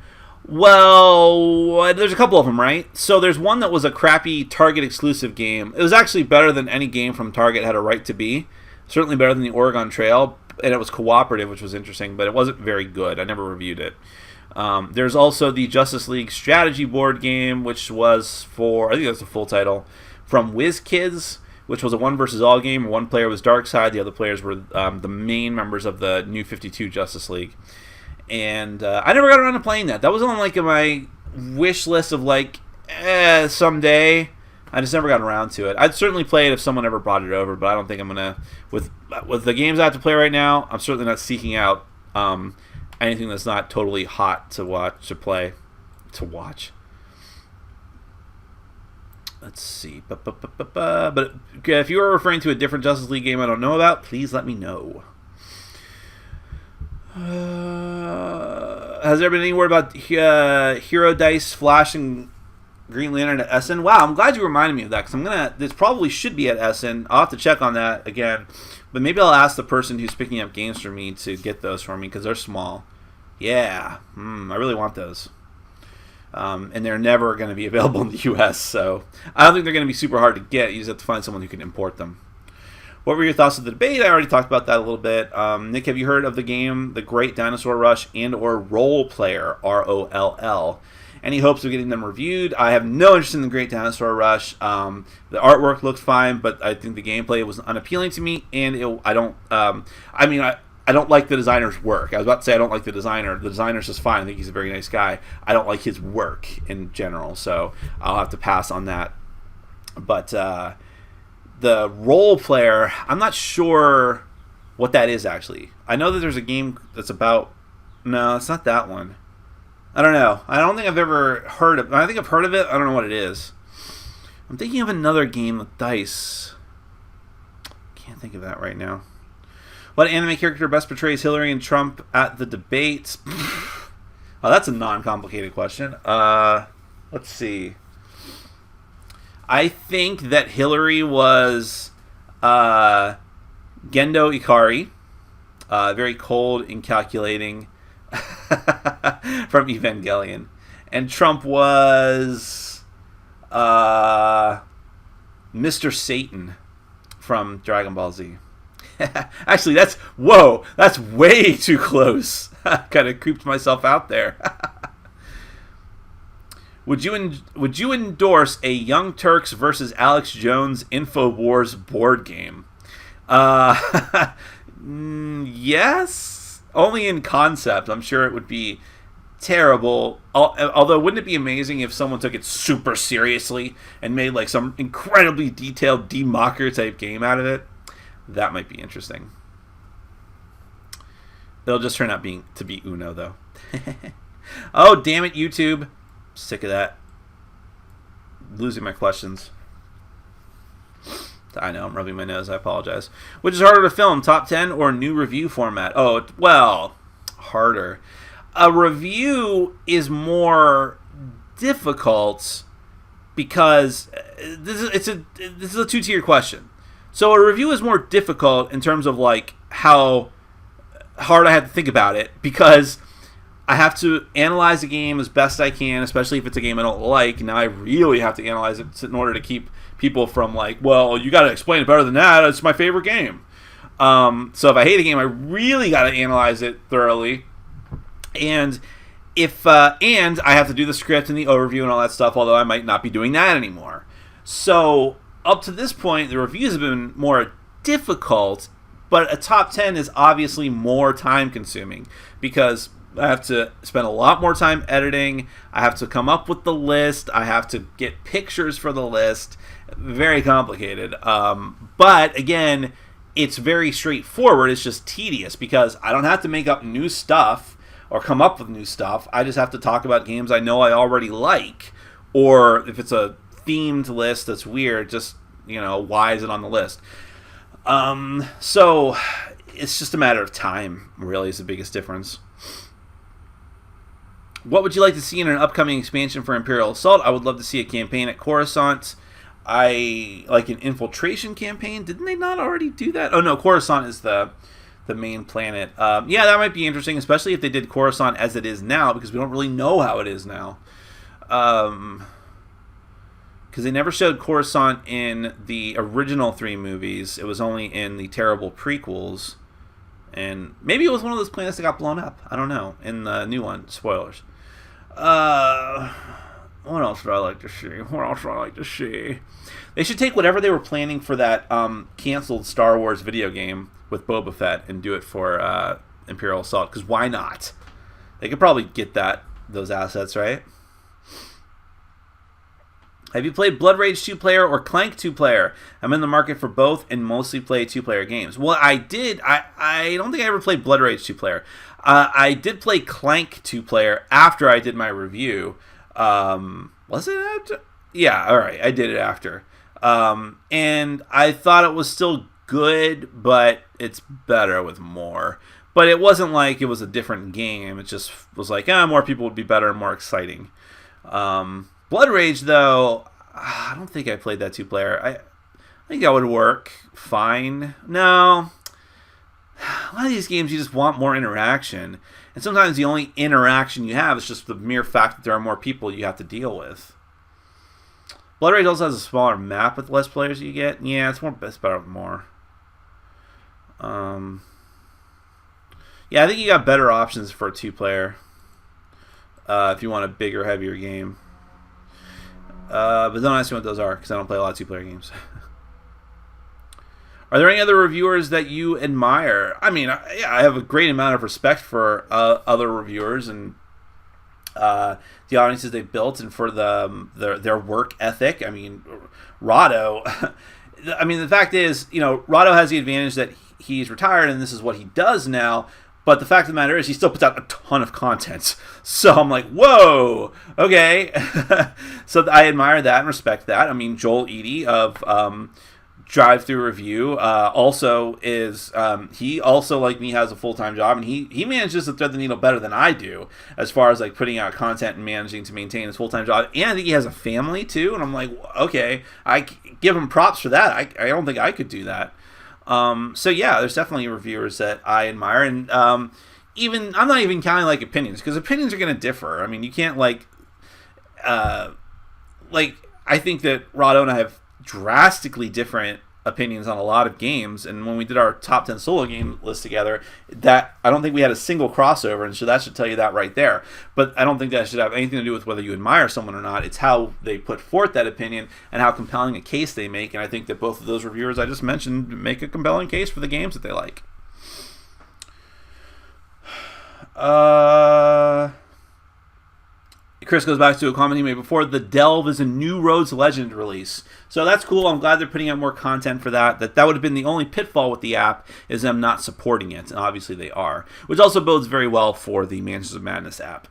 Well, there's a couple of them, right? So there's one that was a crappy Target exclusive game. It was actually better than any game from Target had a right to be. Certainly better than the Oregon Trail, and it was cooperative, which was interesting, but it wasn't very good. I never reviewed it. There's also the Justice League strategy board game, which was for, I think that's the full title, from WizKids, which was a one versus all game. One player was Darkseid, the other players were the main members of the New 52 Justice League. And I never got around to playing that. That was on like my wish list of like, someday. I just never got around to it. I'd certainly play it if someone ever brought it over, but I don't think I'm gonna. With the games I have to play right now, I'm certainly not seeking out anything that's not totally hot to watch, to play, to watch. Let's see. But if you are referring to a different Justice League game I don't know about, please let me know. Has there been any word about Hero Dice, Flash, and Green Lantern at Essen? Wow, I'm glad you reminded me of that, because this probably should be at Essen. I'll have to check on that again. But maybe I'll ask the person who's picking up games for me to get those for me, because they're small. Yeah, I really want those. And they're never going to be available in the U.S., so I don't think they're going to be super hard to get. You just have to find someone who can import them. What were your thoughts of the debate? I already talked about that a little bit. Nick, have you heard of the game The Great Dinosaur Rush and or Roll Player, ROLL? Any hopes of getting them reviewed? I have no interest in The Great Dinosaur Rush. The artwork looked fine, but I think the gameplay was unappealing to me, and I don't like the designer's work. I was about to say I don't like the designer. The designer's just fine. I think he's a very nice guy. I don't like his work in general, so I'll have to pass on that. But the Roll Player, I'm not sure what that is, actually. I know that there's a game that's about... No, it's not that one. I don't know. I don't think I've ever heard of... I think I've heard of it. I don't know what it is. I'm thinking of another game with dice. Can't think of that right now. What anime character best portrays Hillary and Trump at the debates? Oh, that's a non-complicated question. Let's see. I think that Hillary was Gendo Ikari, very cold and calculating from Evangelion. And Trump was Mr. Satan from Dragon Ball Z. Actually, that's way too close. Kind of creeped myself out there. Would you endorse a Young Turks versus Alex Jones InfoWars board game? Yes, only in concept. I'm sure it would be terrible. Although, wouldn't it be amazing if someone took it super seriously and made like some incredibly detailed democker type game out of it? That might be interesting. It'll just turn out to be Uno, though. Oh, damn it, YouTube. Sick of that. Losing my questions. I know, I'm rubbing my nose. I apologize. Which is harder to film, top 10 or new review format? Oh, well, harder. A review is more difficult because this is a two-tier question. So a review is more difficult in terms of like how hard I have to think about it, because I have to analyze the game as best I can, especially if it's a game I don't like. Now I really have to analyze it in order to keep people from like, well, you got to explain it better than that. It's my favorite game. So if I hate a game, I really got to analyze it thoroughly. And and I have to do the script and the overview and all that stuff, although I might not be doing that anymore. So up to this point, the reviews have been more difficult, but a top 10 is obviously more time consuming because I have to spend a lot more time editing. I have to come up with the list. I have to get pictures for the list. Very complicated. But again, it's very straightforward. It's just tedious because I don't have to make up new stuff or come up with new stuff. I just have to talk about games I know I already like. Or if it's a themed list that's weird, just, why is it on the list? So it's just a matter of time, really, is the biggest difference. What would you like to see in an upcoming expansion for Imperial Assault? I would love to see a campaign at Coruscant. I like an infiltration campaign. Didn't they not already do that? Oh, no, Coruscant is the main planet. Yeah, that might be interesting, especially if they did Coruscant as it is now, because we don't really know how it is now. Because they never showed Coruscant in the original 3 movies. It was only in the terrible prequels. And maybe it was one of those planets that got blown up. I don't know. In the new one. Spoilers. What else would I like to see? They should take whatever they were planning for that canceled Star Wars video game with Boba Fett and do it for Imperial Assault. Because why not? They could probably get those assets, right? Have you played Blood Rage 2-player or Clank 2-player? I'm in the market for both and mostly play 2-player games. Well, I did. I don't think I ever played Blood Rage 2-player. I did play Clank 2-player after I did my review. Was it after? Yeah, all right. I did it after. And I thought it was still good, but it's better with more. But it wasn't like it was a different game. It just was like, more people would be better and more exciting. Blood Rage, though, I don't think I played that 2-player. I think that would work fine. No. A lot of these games, you just want more interaction. And sometimes the only interaction you have is just the mere fact that there are more people you have to deal with. Blood Rage also has a smaller map with less players you get. Yeah, it's better with more. Yeah, I think you got better options for a 2-player if you want a bigger, heavier game. But don't ask me what those are, because I don't play a lot of 2-player games. Are there any other reviewers that you admire? I mean, I have a great amount of respect for other reviewers and the audiences they've built and for their work ethic. I mean, Rahdo. I mean, the fact is, Rahdo has the advantage that he's retired and this is what he does now. But the fact of the matter is he still puts out a ton of content. So I'm like, whoa, okay. So I admire that and respect that. I mean, Joel Edey of drive-through review also is he also, like me, has a full-time job, and he manages to thread the needle better than I do as far as like putting out content and managing to maintain his full-time job. And I think he has a family too, and I'm like, okay, I give him props for that. I don't think I could do that. So yeah, there's definitely reviewers that I admire, and even I'm not even counting like opinions, because opinions are going to differ. I mean, you can't like I think that Rado and I have drastically different opinions on a lot of games, and when we did our top 10 solo game list together, that I don't think we had a single crossover, and so that should tell you that right there. But I don't think that should have anything to do with whether you admire someone or not. It's how they put forth that opinion and how compelling a case they make, and I think that both of those reviewers I just mentioned make a compelling case for the games that they like. Chris goes back to a comment he made before. The Delve is a new Roads Legend release. So that's cool. I'm glad they're putting out more content for that. That would have been the only pitfall with the app, is them not supporting it. And obviously they are. Which also bodes very well for the Mansions of Madness app.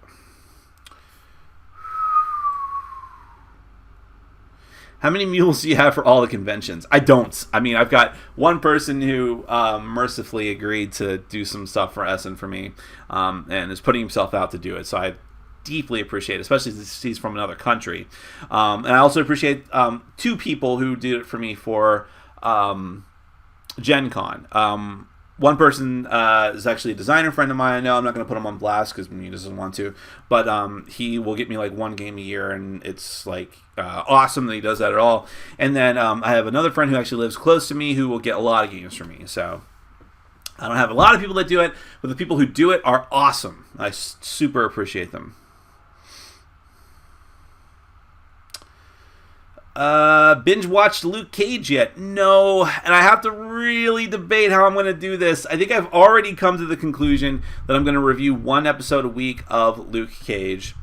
How many mules do you have for all the conventions? I don't. I mean, I've got one person who mercifully agreed to do some stuff for Essen for me, and is putting himself out to do it. So I deeply appreciate it, especially since he's from another country. And I also appreciate two people who did it for me for Gen Con. One person is actually a designer friend of mine. I know I'm not going to put him on blast because he doesn't want to, but he will get me like one game a year, and it's like awesome that he does that at all. And then I have another friend who actually lives close to me who will get a lot of games from me. So I don't have a lot of people that do it, but the people who do it are awesome. I super appreciate them. Binge watched Luke Cage yet? No, and I have to really debate how I'm going to do this. I think I've already come to the conclusion that I'm going to review one episode a week of Luke Cage.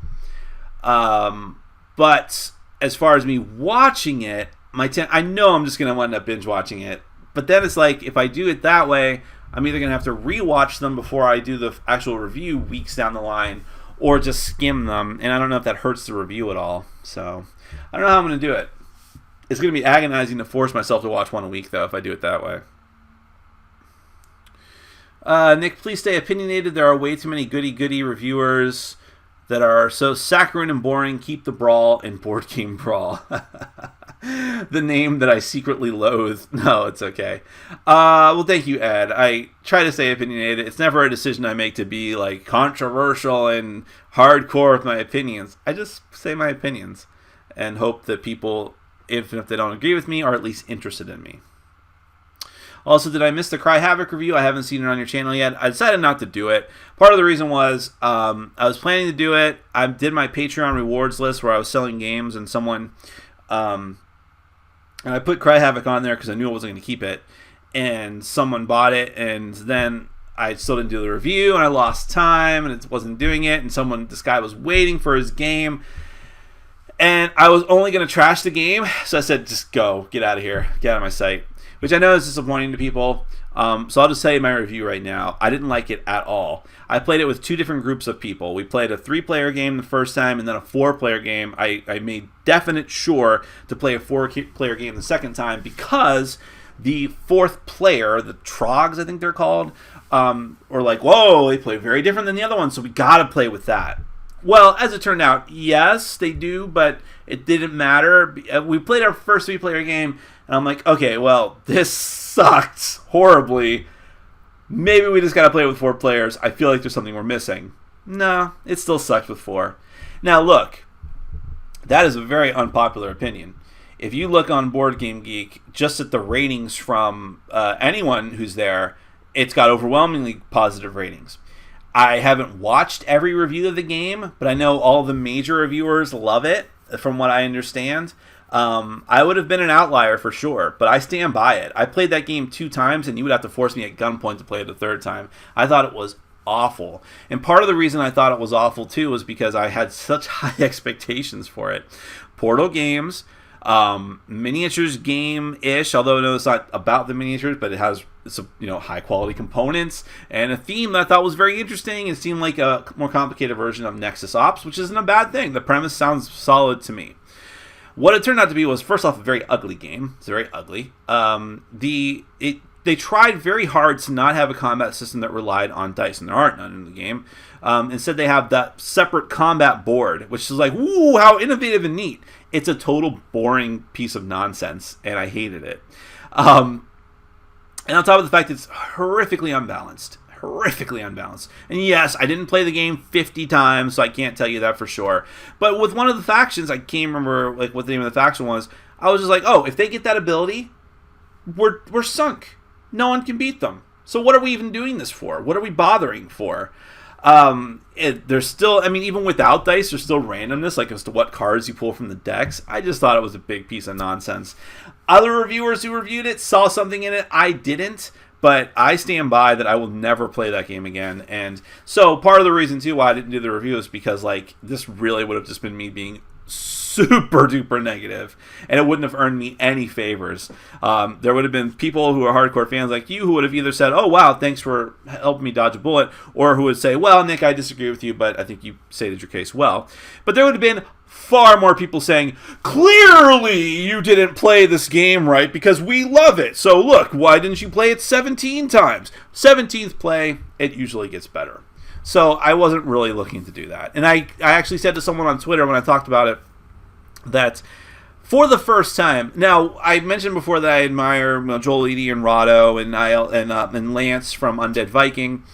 But as far as me watching it, I know I'm just going to end up binge watching it. But then it's like, if I do it that way, I'm either going to have to rewatch them before I do the actual review weeks down the line, or just skim them, and I don't know if that hurts the review at all. So I don't know how I'm going to do it. It's going to be agonizing to force myself to watch one a week, though, if I do it that way. Nick, please stay opinionated. There are way too many goody-goody reviewers that are so saccharine and boring. Keep the Brawl and Board Game Brawl. The name that I secretly loathe. No, it's okay. Well, thank you, Ed. I try to stay opinionated. It's never a decision I make to be like controversial and hardcore with my opinions. I just say my opinions and hope that people, even if they don't agree with me, are at least interested in me. Also, did I miss the Cry Havoc review? I haven't seen it on your channel yet. I decided not to do it. Part of the reason was I was planning to do it. I did my Patreon rewards list where I was selling games, and someone and I put Cry Havoc on there because I knew I wasn't going to keep it, and someone bought it, and then I still didn't do the review, and I lost time, and it wasn't doing it, and this guy was waiting for his game, and I was only going to trash the game, so I said, just go, get out of here, get out of my sight, which I know is disappointing to people. So I'll just say my review right now. I didn't like it at all. I played it with two different groups of people. We played a 3-player game the first time, and then a 4-player game. I made definite sure to play a 4-player game the second time, because the 4th player, the Trogs, I think they're called, were like, whoa, they play very different than the other one, so we got to play with that. Well, as it turned out, yes, they do, but it didn't matter. We played our first 3-player game, and I'm like, okay, well, this sucked horribly. Maybe we just got to play with 4 players. I feel like there's something we're missing. No, it still sucked with 4. Now, look, that is a very unpopular opinion. If you look on Board Game Geek, just at the ratings from anyone who's there, it's got overwhelmingly positive ratings. I haven't watched every review of the game, but I know all the major reviewers love it, from what I understand. I would have been an outlier for sure, but I stand by it. I played that game 2 times, and you would have to force me at gunpoint to play it a 3rd time. I thought it was awful. And part of the reason I thought it was awful, too, was because I had such high expectations for it. Portal Games, miniatures game-ish, although I know it's not about the miniatures, but it has high-quality components, and a theme that I thought was very interesting. It seemed like a more complicated version of Nexus Ops, which isn't a bad thing. The premise sounds solid to me. What it turned out to be was, first off, a very ugly game. It's very ugly. They tried very hard to not have a combat system that relied on dice, and there aren't none in the game. Instead, they have that separate combat board, which is like, woo, how innovative and neat. It's a total boring piece of nonsense, and I hated it. And on top of the fact it's horrifically unbalanced. And yes, I didn't play the game 50 times, so I can't tell you that for sure. But with one of the factions, I can't remember like what the name of the faction was, I was just like, oh, if they get that ability, we're sunk. No one can beat them. So what are we even doing this for? What are we bothering for? There's still, I mean, even without dice, there's still randomness, like as to what cards you pull from the decks. I just thought it was a big piece of nonsense. Other reviewers who reviewed it saw something in it. I didn't, but I stand by that I will never play that game again. And so part of the reason, too, why I didn't do the review is because, like, this really would have just been me being super duper negative, and it wouldn't have earned me any favors. There would have been people who are hardcore fans like you who would have either said, oh wow, thanks for helping me dodge a bullet, or who would say, well, Nick, I disagree with you, but I think you stated your case well. But there would have been far more people saying, clearly you didn't play this game right because we love it. So look, why didn't you play it 17 times? 17th play, it usually gets better. So I wasn't really looking to do that. And I actually said to someone on Twitter when I talked about it that for the first time, now I mentioned before that I admire Joel Edie and Rado and Lance from Undead Viking,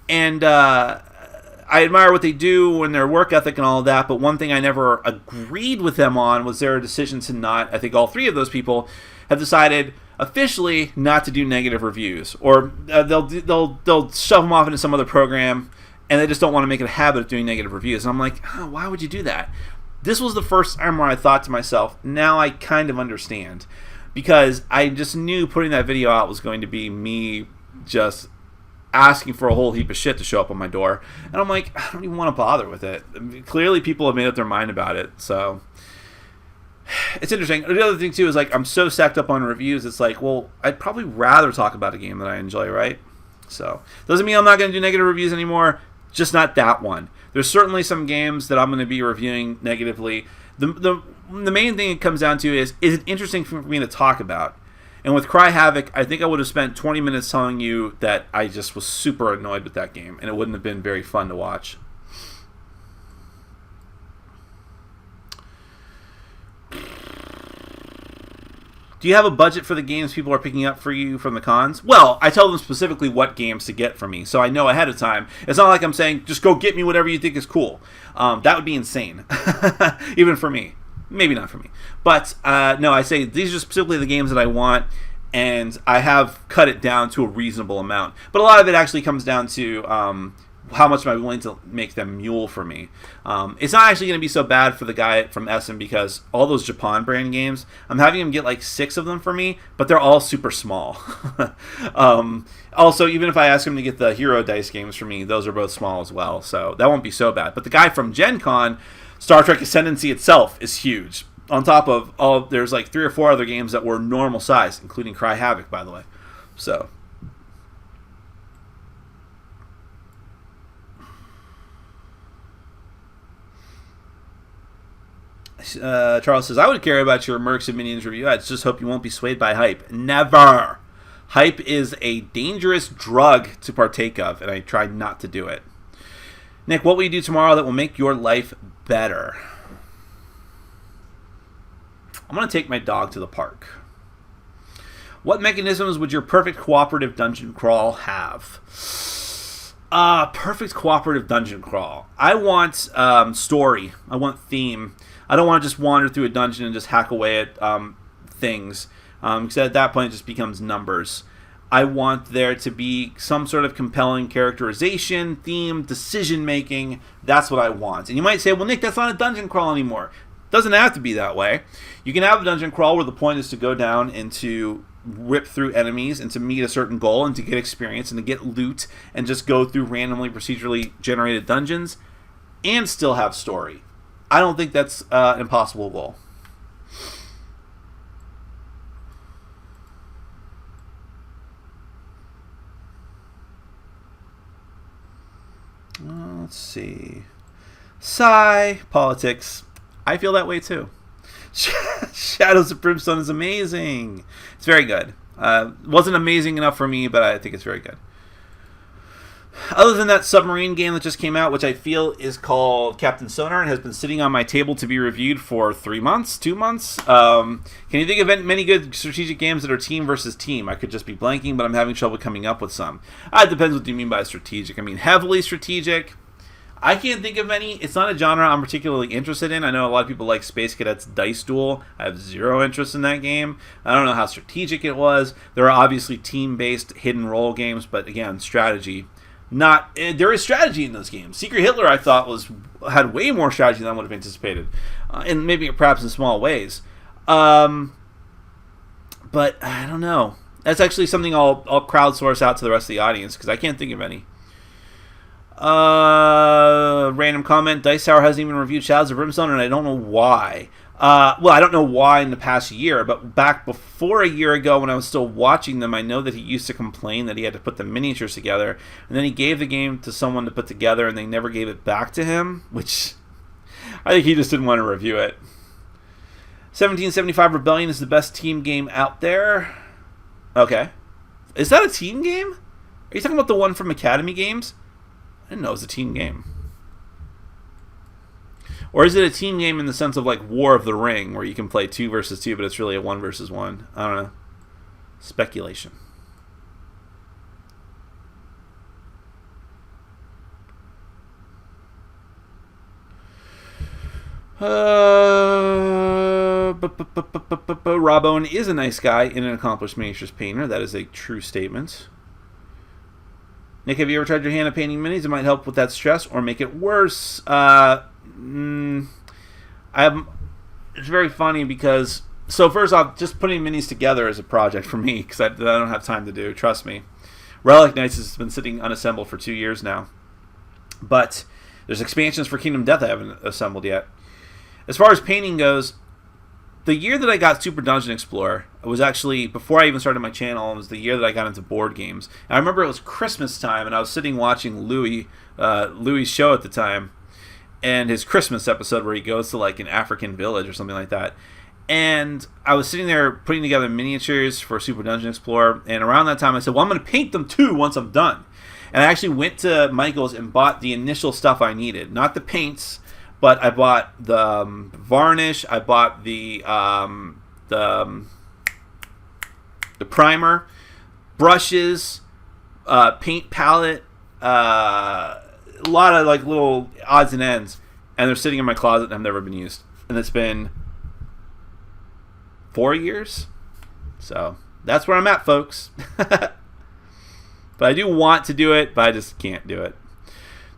and I admire what they do and their work ethic and all of that, but one thing I never agreed with them on was their decision to not, I think all three of those people have decided officially not to do negative reviews, or they'll shove them off into some other program, and they just don't want to make it a habit of doing negative reviews. And I'm like, oh, why would you do that? This was the first time where I thought to myself, now I kind of understand. Because I just knew putting that video out was going to be me just asking for a whole heap of shit to show up on my door. And I'm like, I don't even want to bother with it. I mean, clearly people have made up their mind about it. So it's interesting. The other thing, too, is like I'm so stacked up on reviews. It's like, well, I'd probably rather talk about a game that I enjoy, right? So doesn't mean I'm not going to do negative reviews anymore. Just not that one. There's certainly some games that I'm going to be reviewing negatively. The main thing it comes down to is it interesting for me to talk about? And with Cry Havoc, I think I would have spent 20 minutes telling you that I just was super annoyed with that game, and it wouldn't have been very fun to watch. Do you have a budget for the games people are picking up for you from the cons? Well, I tell them specifically what games to get from me, so I know ahead of time. It's not like I'm saying, just go get me whatever you think is cool. That would be insane, even for me. Maybe not for me. But, no, I say these are specifically the games that I want, and I have cut it down to a reasonable amount. But a lot of it actually comes down to how much am I willing to make them mule for me. It's not actually going to be so bad for the guy from Essen because all those Japan brand games, I'm having him get like 6 of them for me, but they're all super small. Also, even if I ask him to get the Hero Dice games for me, those are both small as well, so that won't be so bad. But the guy from Gen Con, Star Trek Ascendancy itself is huge. On top of all, there's like 3 or 4 other games that were normal size, including Cry Havoc, by the way. So Charles says, I would care about your Mercs and Minions review. I just hope you won't be swayed by hype. Never. Hype is a dangerous drug to partake of, and I try not to do it. Nick, what will you do tomorrow that will make your life better? I'm going to take my dog to the park. What mechanisms would your perfect cooperative dungeon crawl have? Perfect cooperative dungeon crawl. I want story. I want theme. I don't want to just wander through a dungeon and just hack away at things. Because at that point it just becomes numbers. I want there to be some sort of compelling characterization, theme, decision making. That's what I want. And you might say, well, Nick, that's not a dungeon crawl anymore. Doesn't have to be that way. You can have a dungeon crawl where the point is to go down and to rip through enemies and to meet a certain goal and to get experience and to get loot and just go through randomly procedurally generated dungeons and still have story. I don't think that's an impossible goal. Let's see. Sigh. Politics. I feel that way too. Shadows of Brimstone is amazing. It's very good. Wasn't amazing enough for me, but I think it's very good. Other than that submarine game that just came out, which I feel is called Captain Sonar and has been sitting on my table to be reviewed for 3 months, 2 months. Can you think of many good strategic games that are team versus team? I could just be blanking, but I'm having trouble coming up with some. It depends what you mean by strategic. I mean, heavily strategic. I can't think of any. It's not a genre I'm particularly interested in. I know a lot of people like Space Cadets Dice Duel. I have zero interest in that game. I don't know how strategic it was. There are obviously team-based hidden role games, but again, strategy. There is strategy in those games. Secret Hitler, I thought, had way more strategy than I would have anticipated, and maybe perhaps in small ways. But I don't know. That's actually something I'll crowdsource out to the rest of the audience because I can't think of any. Random comment: Dice Tower hasn't even reviewed Shadows of Brimstone, and I don't know why. Well, I don't know why in the past year, but back before a year ago when I was still watching them, I know that he used to complain that he had to put the miniatures together, and then he gave the game to someone to put together, and they never gave it back to him, which I think he just didn't want to review it. 1775 Rebellion is the best team game out there. Okay. Is that a team game? Are you talking about the one from Academy Games? I didn't know it was a team game. Or is it a team game in the sense of like War of the Ring, where you can play 2 versus 2, but it's really a 1 versus 1? I don't know. Speculation. Rob Owen is a nice guy and an accomplished miniatures painter. That is a true statement. Nick, have you ever tried your hand at painting minis? It might help with that stress or make it worse. It's very funny because, so first off, just putting minis together is a project for me because I don't have time to do, trust me. Relic Knights has been sitting unassembled for 2 years now. But there's expansions for Kingdom Death I haven't assembled yet. As far as painting goes, the year that I got Super Dungeon Explorer was actually, before I even started my channel, it was the year that I got into board games. And I remember it was Christmas time, and I was sitting watching Louis' show at the time, and his Christmas episode where he goes to like an African village or something like that. And I was sitting there putting together miniatures for Super Dungeon Explorer, and around that time I said, well, I'm going to paint them too once I'm done. And I actually went to Michael's and bought the initial stuff I needed. Not the paints, but I bought the varnish, I bought the primer, brushes, paint palette, a lot of like little odds and ends, and they're sitting in my closet and have never been used. And it's been 4 years, so that's where I'm at, folks. But I do want to do it, but I just can't do it.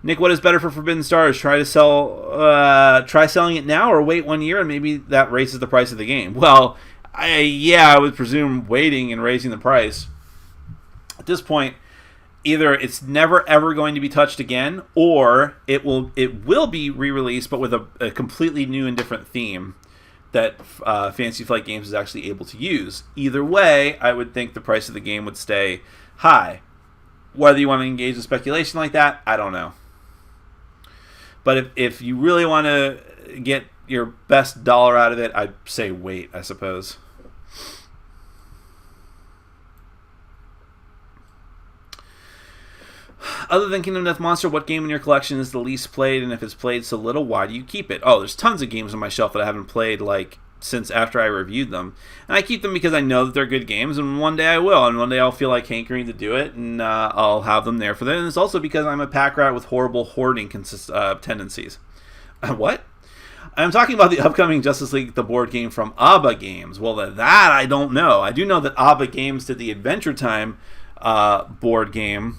Nick, what is better for Forbidden Stars? Try selling it now, or wait 1 year and maybe that raises the price of the game. Well, I would presume waiting and raising the price. At this point, either it's never ever going to be touched again, or it will be re-released, but with a completely new and different theme that Fantasy Flight Games is actually able to use. Either way, I would think the price of the game would stay high. Whether you want to engage in speculation like that, I don't know. But if you really want to get your best dollar out of it, I'd say wait, I suppose. Other than Kingdom Death Monster, what game in your collection is the least played? And if it's played so little, why do you keep it? Oh, there's tons of games on my shelf that I haven't played since after I reviewed them. And I keep them because I know that they're good games, and one day I will. And one day I'll feel like hankering to do it, and I'll have them there for them. And it's also because I'm a pack rat with horrible hoarding tendencies. What? I'm talking about the upcoming Justice League, the board game from ABBA Games. Well, that I don't know. I do know that ABBA Games did the Adventure Time board game,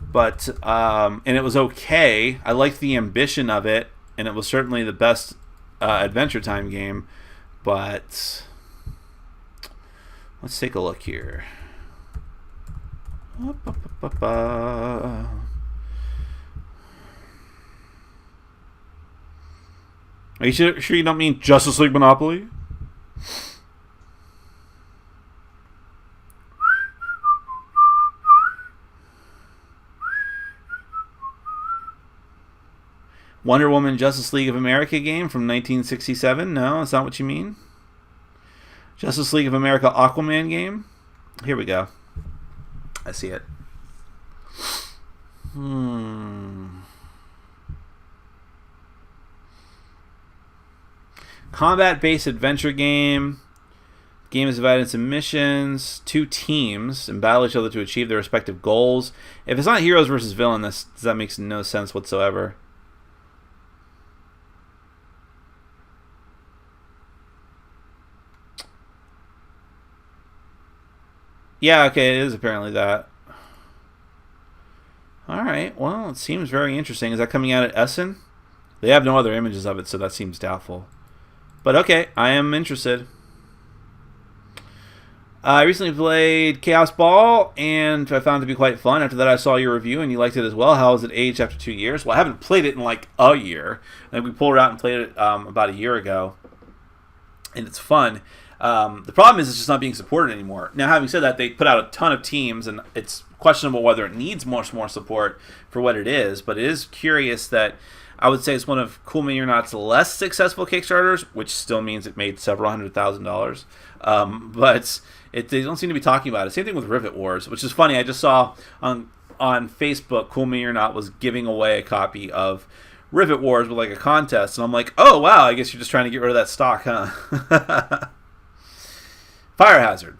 but and it was okay. I liked the ambition of it, and it was certainly the best Adventure Time game. But let's take a look here. Are you sure you don't mean Justice League Monopoly? Wonder Woman Justice League of America game from 1967. No, that's not what you mean. Justice League of America Aquaman game. Here we go. I see it. Combat-based adventure game. Game is divided into missions. 2 teams and battle each other to achieve their respective goals. If it's not heroes versus villains, that makes no sense whatsoever. Yeah, okay, it is apparently that. Alright, well, it seems very interesting. Is that coming out at Essen? They have no other images of it, so that seems doubtful. But okay, I am interested. I recently played Chaos Ball, and I found it to be quite fun. After that, I saw your review, and you liked it as well. How has it aged after 2 years? Well, I haven't played it in like a year. I think we pulled it out and played it about a year ago, and it's fun. The problem is it's just not being supported anymore. Now, having said that, they put out a ton of teams, and it's questionable whether it needs much more support for what it is, but it is curious that I would say it's one of Cool Mini or Not's less successful Kickstarters, which still means it made several $100,000. But they don't seem to be talking about it. Same thing with Rivet Wars, which is funny. I just saw on Facebook, Cool Mini or Not was giving away a copy of Rivet Wars with like a contest, and I'm like, oh wow, I guess you're just trying to get rid of that stock, huh? Fire hazard.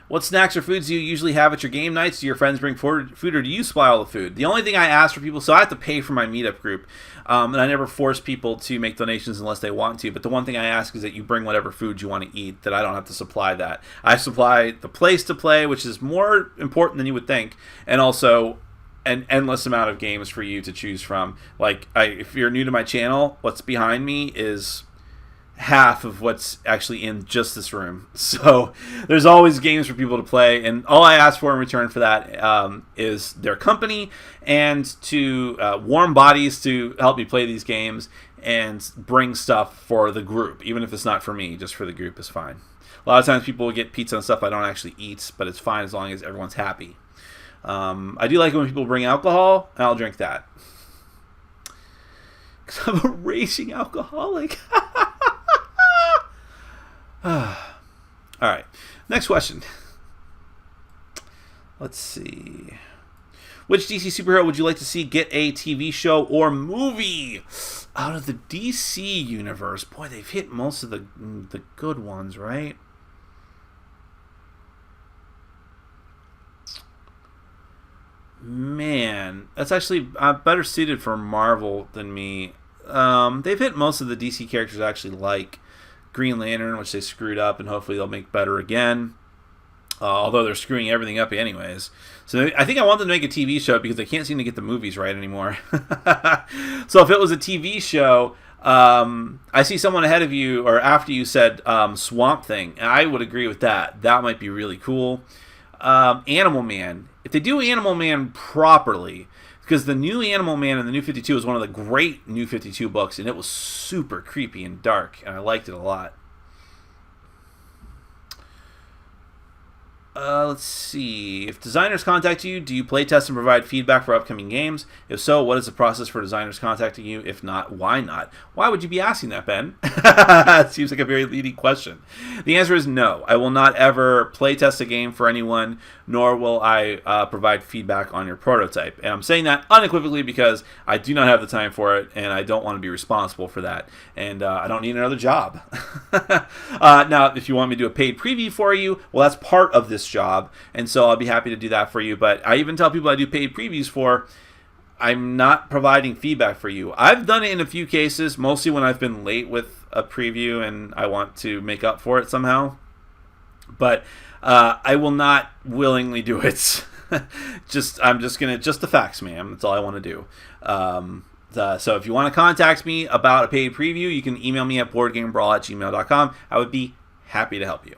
What snacks or foods do you usually have at your game nights? Do your friends bring food, or do you supply all the food? The only thing I ask for people, so I have to pay for my meetup group, and I never force people to make donations unless they want to, but the one thing I ask is that you bring whatever food you want to eat, that I don't have to supply that. I supply the place to play, which is more important than you would think, and also an endless amount of games for you to choose from. Like, if you're new to my channel, what's behind me is half of what's actually in just this room. So there's always games for people to play, and all I ask for in return for that is their company and to warm bodies to help me play these games and bring stuff for the group. Even if it's not for me, just for the group is fine. A lot of times people will get pizza and stuff I don't actually eat, but it's fine as long as everyone's happy. I do like it when people bring alcohol, and I'll drink that. Because I'm a raging alcoholic. Alright, next question. Let's see. Which DC superhero would you like to see get a TV show or movie? Out of the DC universe, boy, they've hit most of the good ones, right? Man, that's actually better suited for Marvel than me. They've hit most of the DC characters I actually like. Green Lantern, which they screwed up, and hopefully they'll make better again. Although they're screwing everything up anyways. So I think I want them to make a TV show because they can't seem to get the movies right anymore. So if it was a TV show, I see someone ahead of you or after you said Swamp Thing. And I would agree with that. That might be really cool. Animal Man. If they do Animal Man properly, because the new Animal Man in the New 52 is one of the great New 52 books, and it was super creepy and dark, and I liked it a lot. Let's see. If designers contact you, do you playtest and provide feedback for upcoming games? If so, what is the process for designers contacting you? If not, why not? Why would you be asking that, Ben? It seems like a very leading question. The answer is no. I will not ever playtest a game for anyone, nor will I provide feedback on your prototype. And I'm saying that unequivocally because I do not have the time for it, and I don't want to be responsible for that. And I don't need another job. Now, if you want me to do a paid preview for you, well, that's part of this job, and so I'll be happy to do that for you. But I even tell people I do paid previews for, I'm not providing feedback for you. I've done it in a few cases, mostly when I've been late with a preview and I want to make up for it somehow. But I will not willingly do it. just the facts, ma'am. That's all I want to do. So if you want to contact me about a paid preview, you can email me at boardgamebrawl@gmail.com. I would be happy to help you.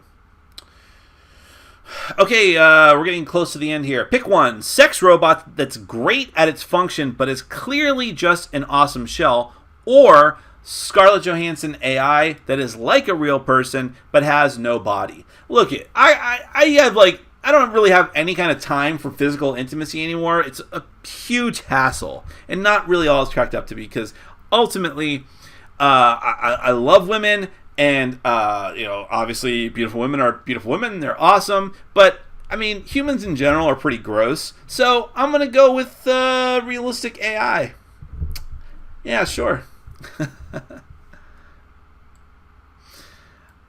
Okay, we're getting close to the end here. Pick one. Sex robot that's great at its function, but is clearly just an awesome shell. Or Scarlett Johansson AI that is like a real person, but has no body. Look, I I don't really have any kind of time for physical intimacy anymore. It's a huge hassle and not really all it's cracked up to be, because ultimately I love women, and obviously beautiful women are beautiful women. They're awesome, but I mean, humans in general are pretty gross. So I'm going to go with realistic AI. Yeah, sure.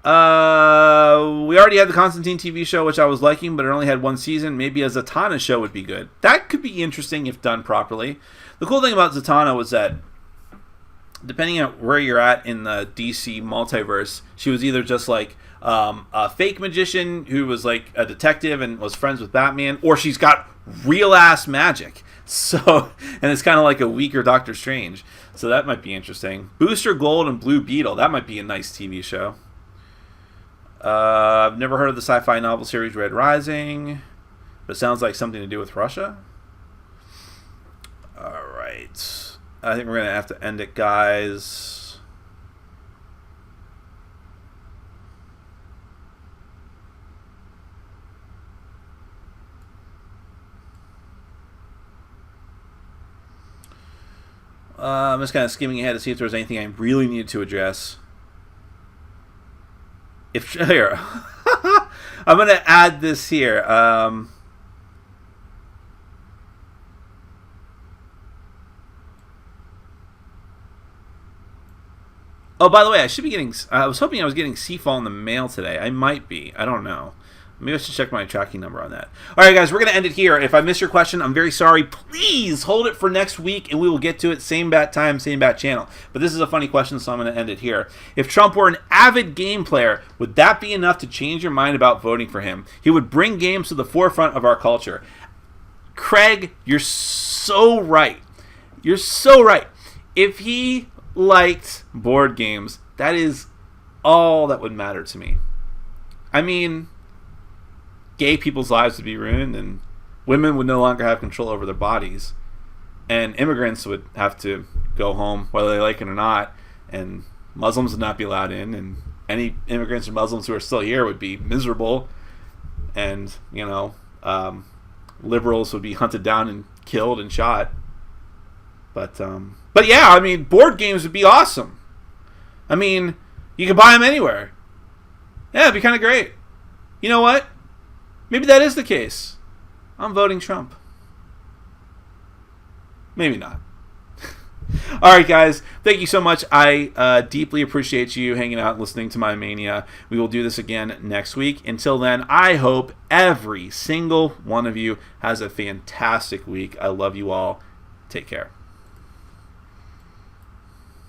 We already had the Constantine TV show, which I was liking, but it only had one season. Maybe a Zatanna show would be good. That could be interesting if done properly. The cool thing about Zatanna was that, depending on where you're at in the DC multiverse, she was either just like a fake magician who was like a detective and was friends with Batman, or she's got real ass magic. So, and it's kind of like a weaker Doctor Strange. So that might be interesting. Booster Gold and Blue Beetle. That might be a nice TV show. I've never heard of the sci-fi novel series Red Rising, but it sounds like something to do with Russia. All right. I think we're going to have to end it, guys. I'm just kind of skimming ahead to see if there's anything I really needed to address. Here, I'm going to add this here. Oh, by the way, I was hoping I was getting Seafall in the mail today. I might be. I don't know. Maybe I should check my tracking number on that. All right, guys, we're going to end it here. If I missed your question, I'm very sorry. Please hold it for next week, and we will get to it. Same bat time, same bat channel. But this is a funny question, so I'm going to end it here. If Trump were an avid game player, would that be enough to change your mind about voting for him? He would bring games to the forefront of our culture. Craig, you're so right. You're so right. If he liked board games, that is all that would matter to me. I mean, gay people's lives would be ruined, and women would no longer have control over their bodies, and immigrants would have to go home whether they like it or not, and Muslims would not be allowed in, and any immigrants or Muslims who are still here would be miserable, and liberals would be hunted down and killed and shot. But yeah, I mean, board games would be awesome. I mean, you could buy them anywhere. Yeah, it'd be kind of great. You know what? Maybe that is the case. I'm voting Trump. Maybe not. All right, guys. Thank you so much. I deeply appreciate you hanging out and listening to my mania. We will do this again next week. Until then, I hope every single one of you has a fantastic week. I love you all. Take care.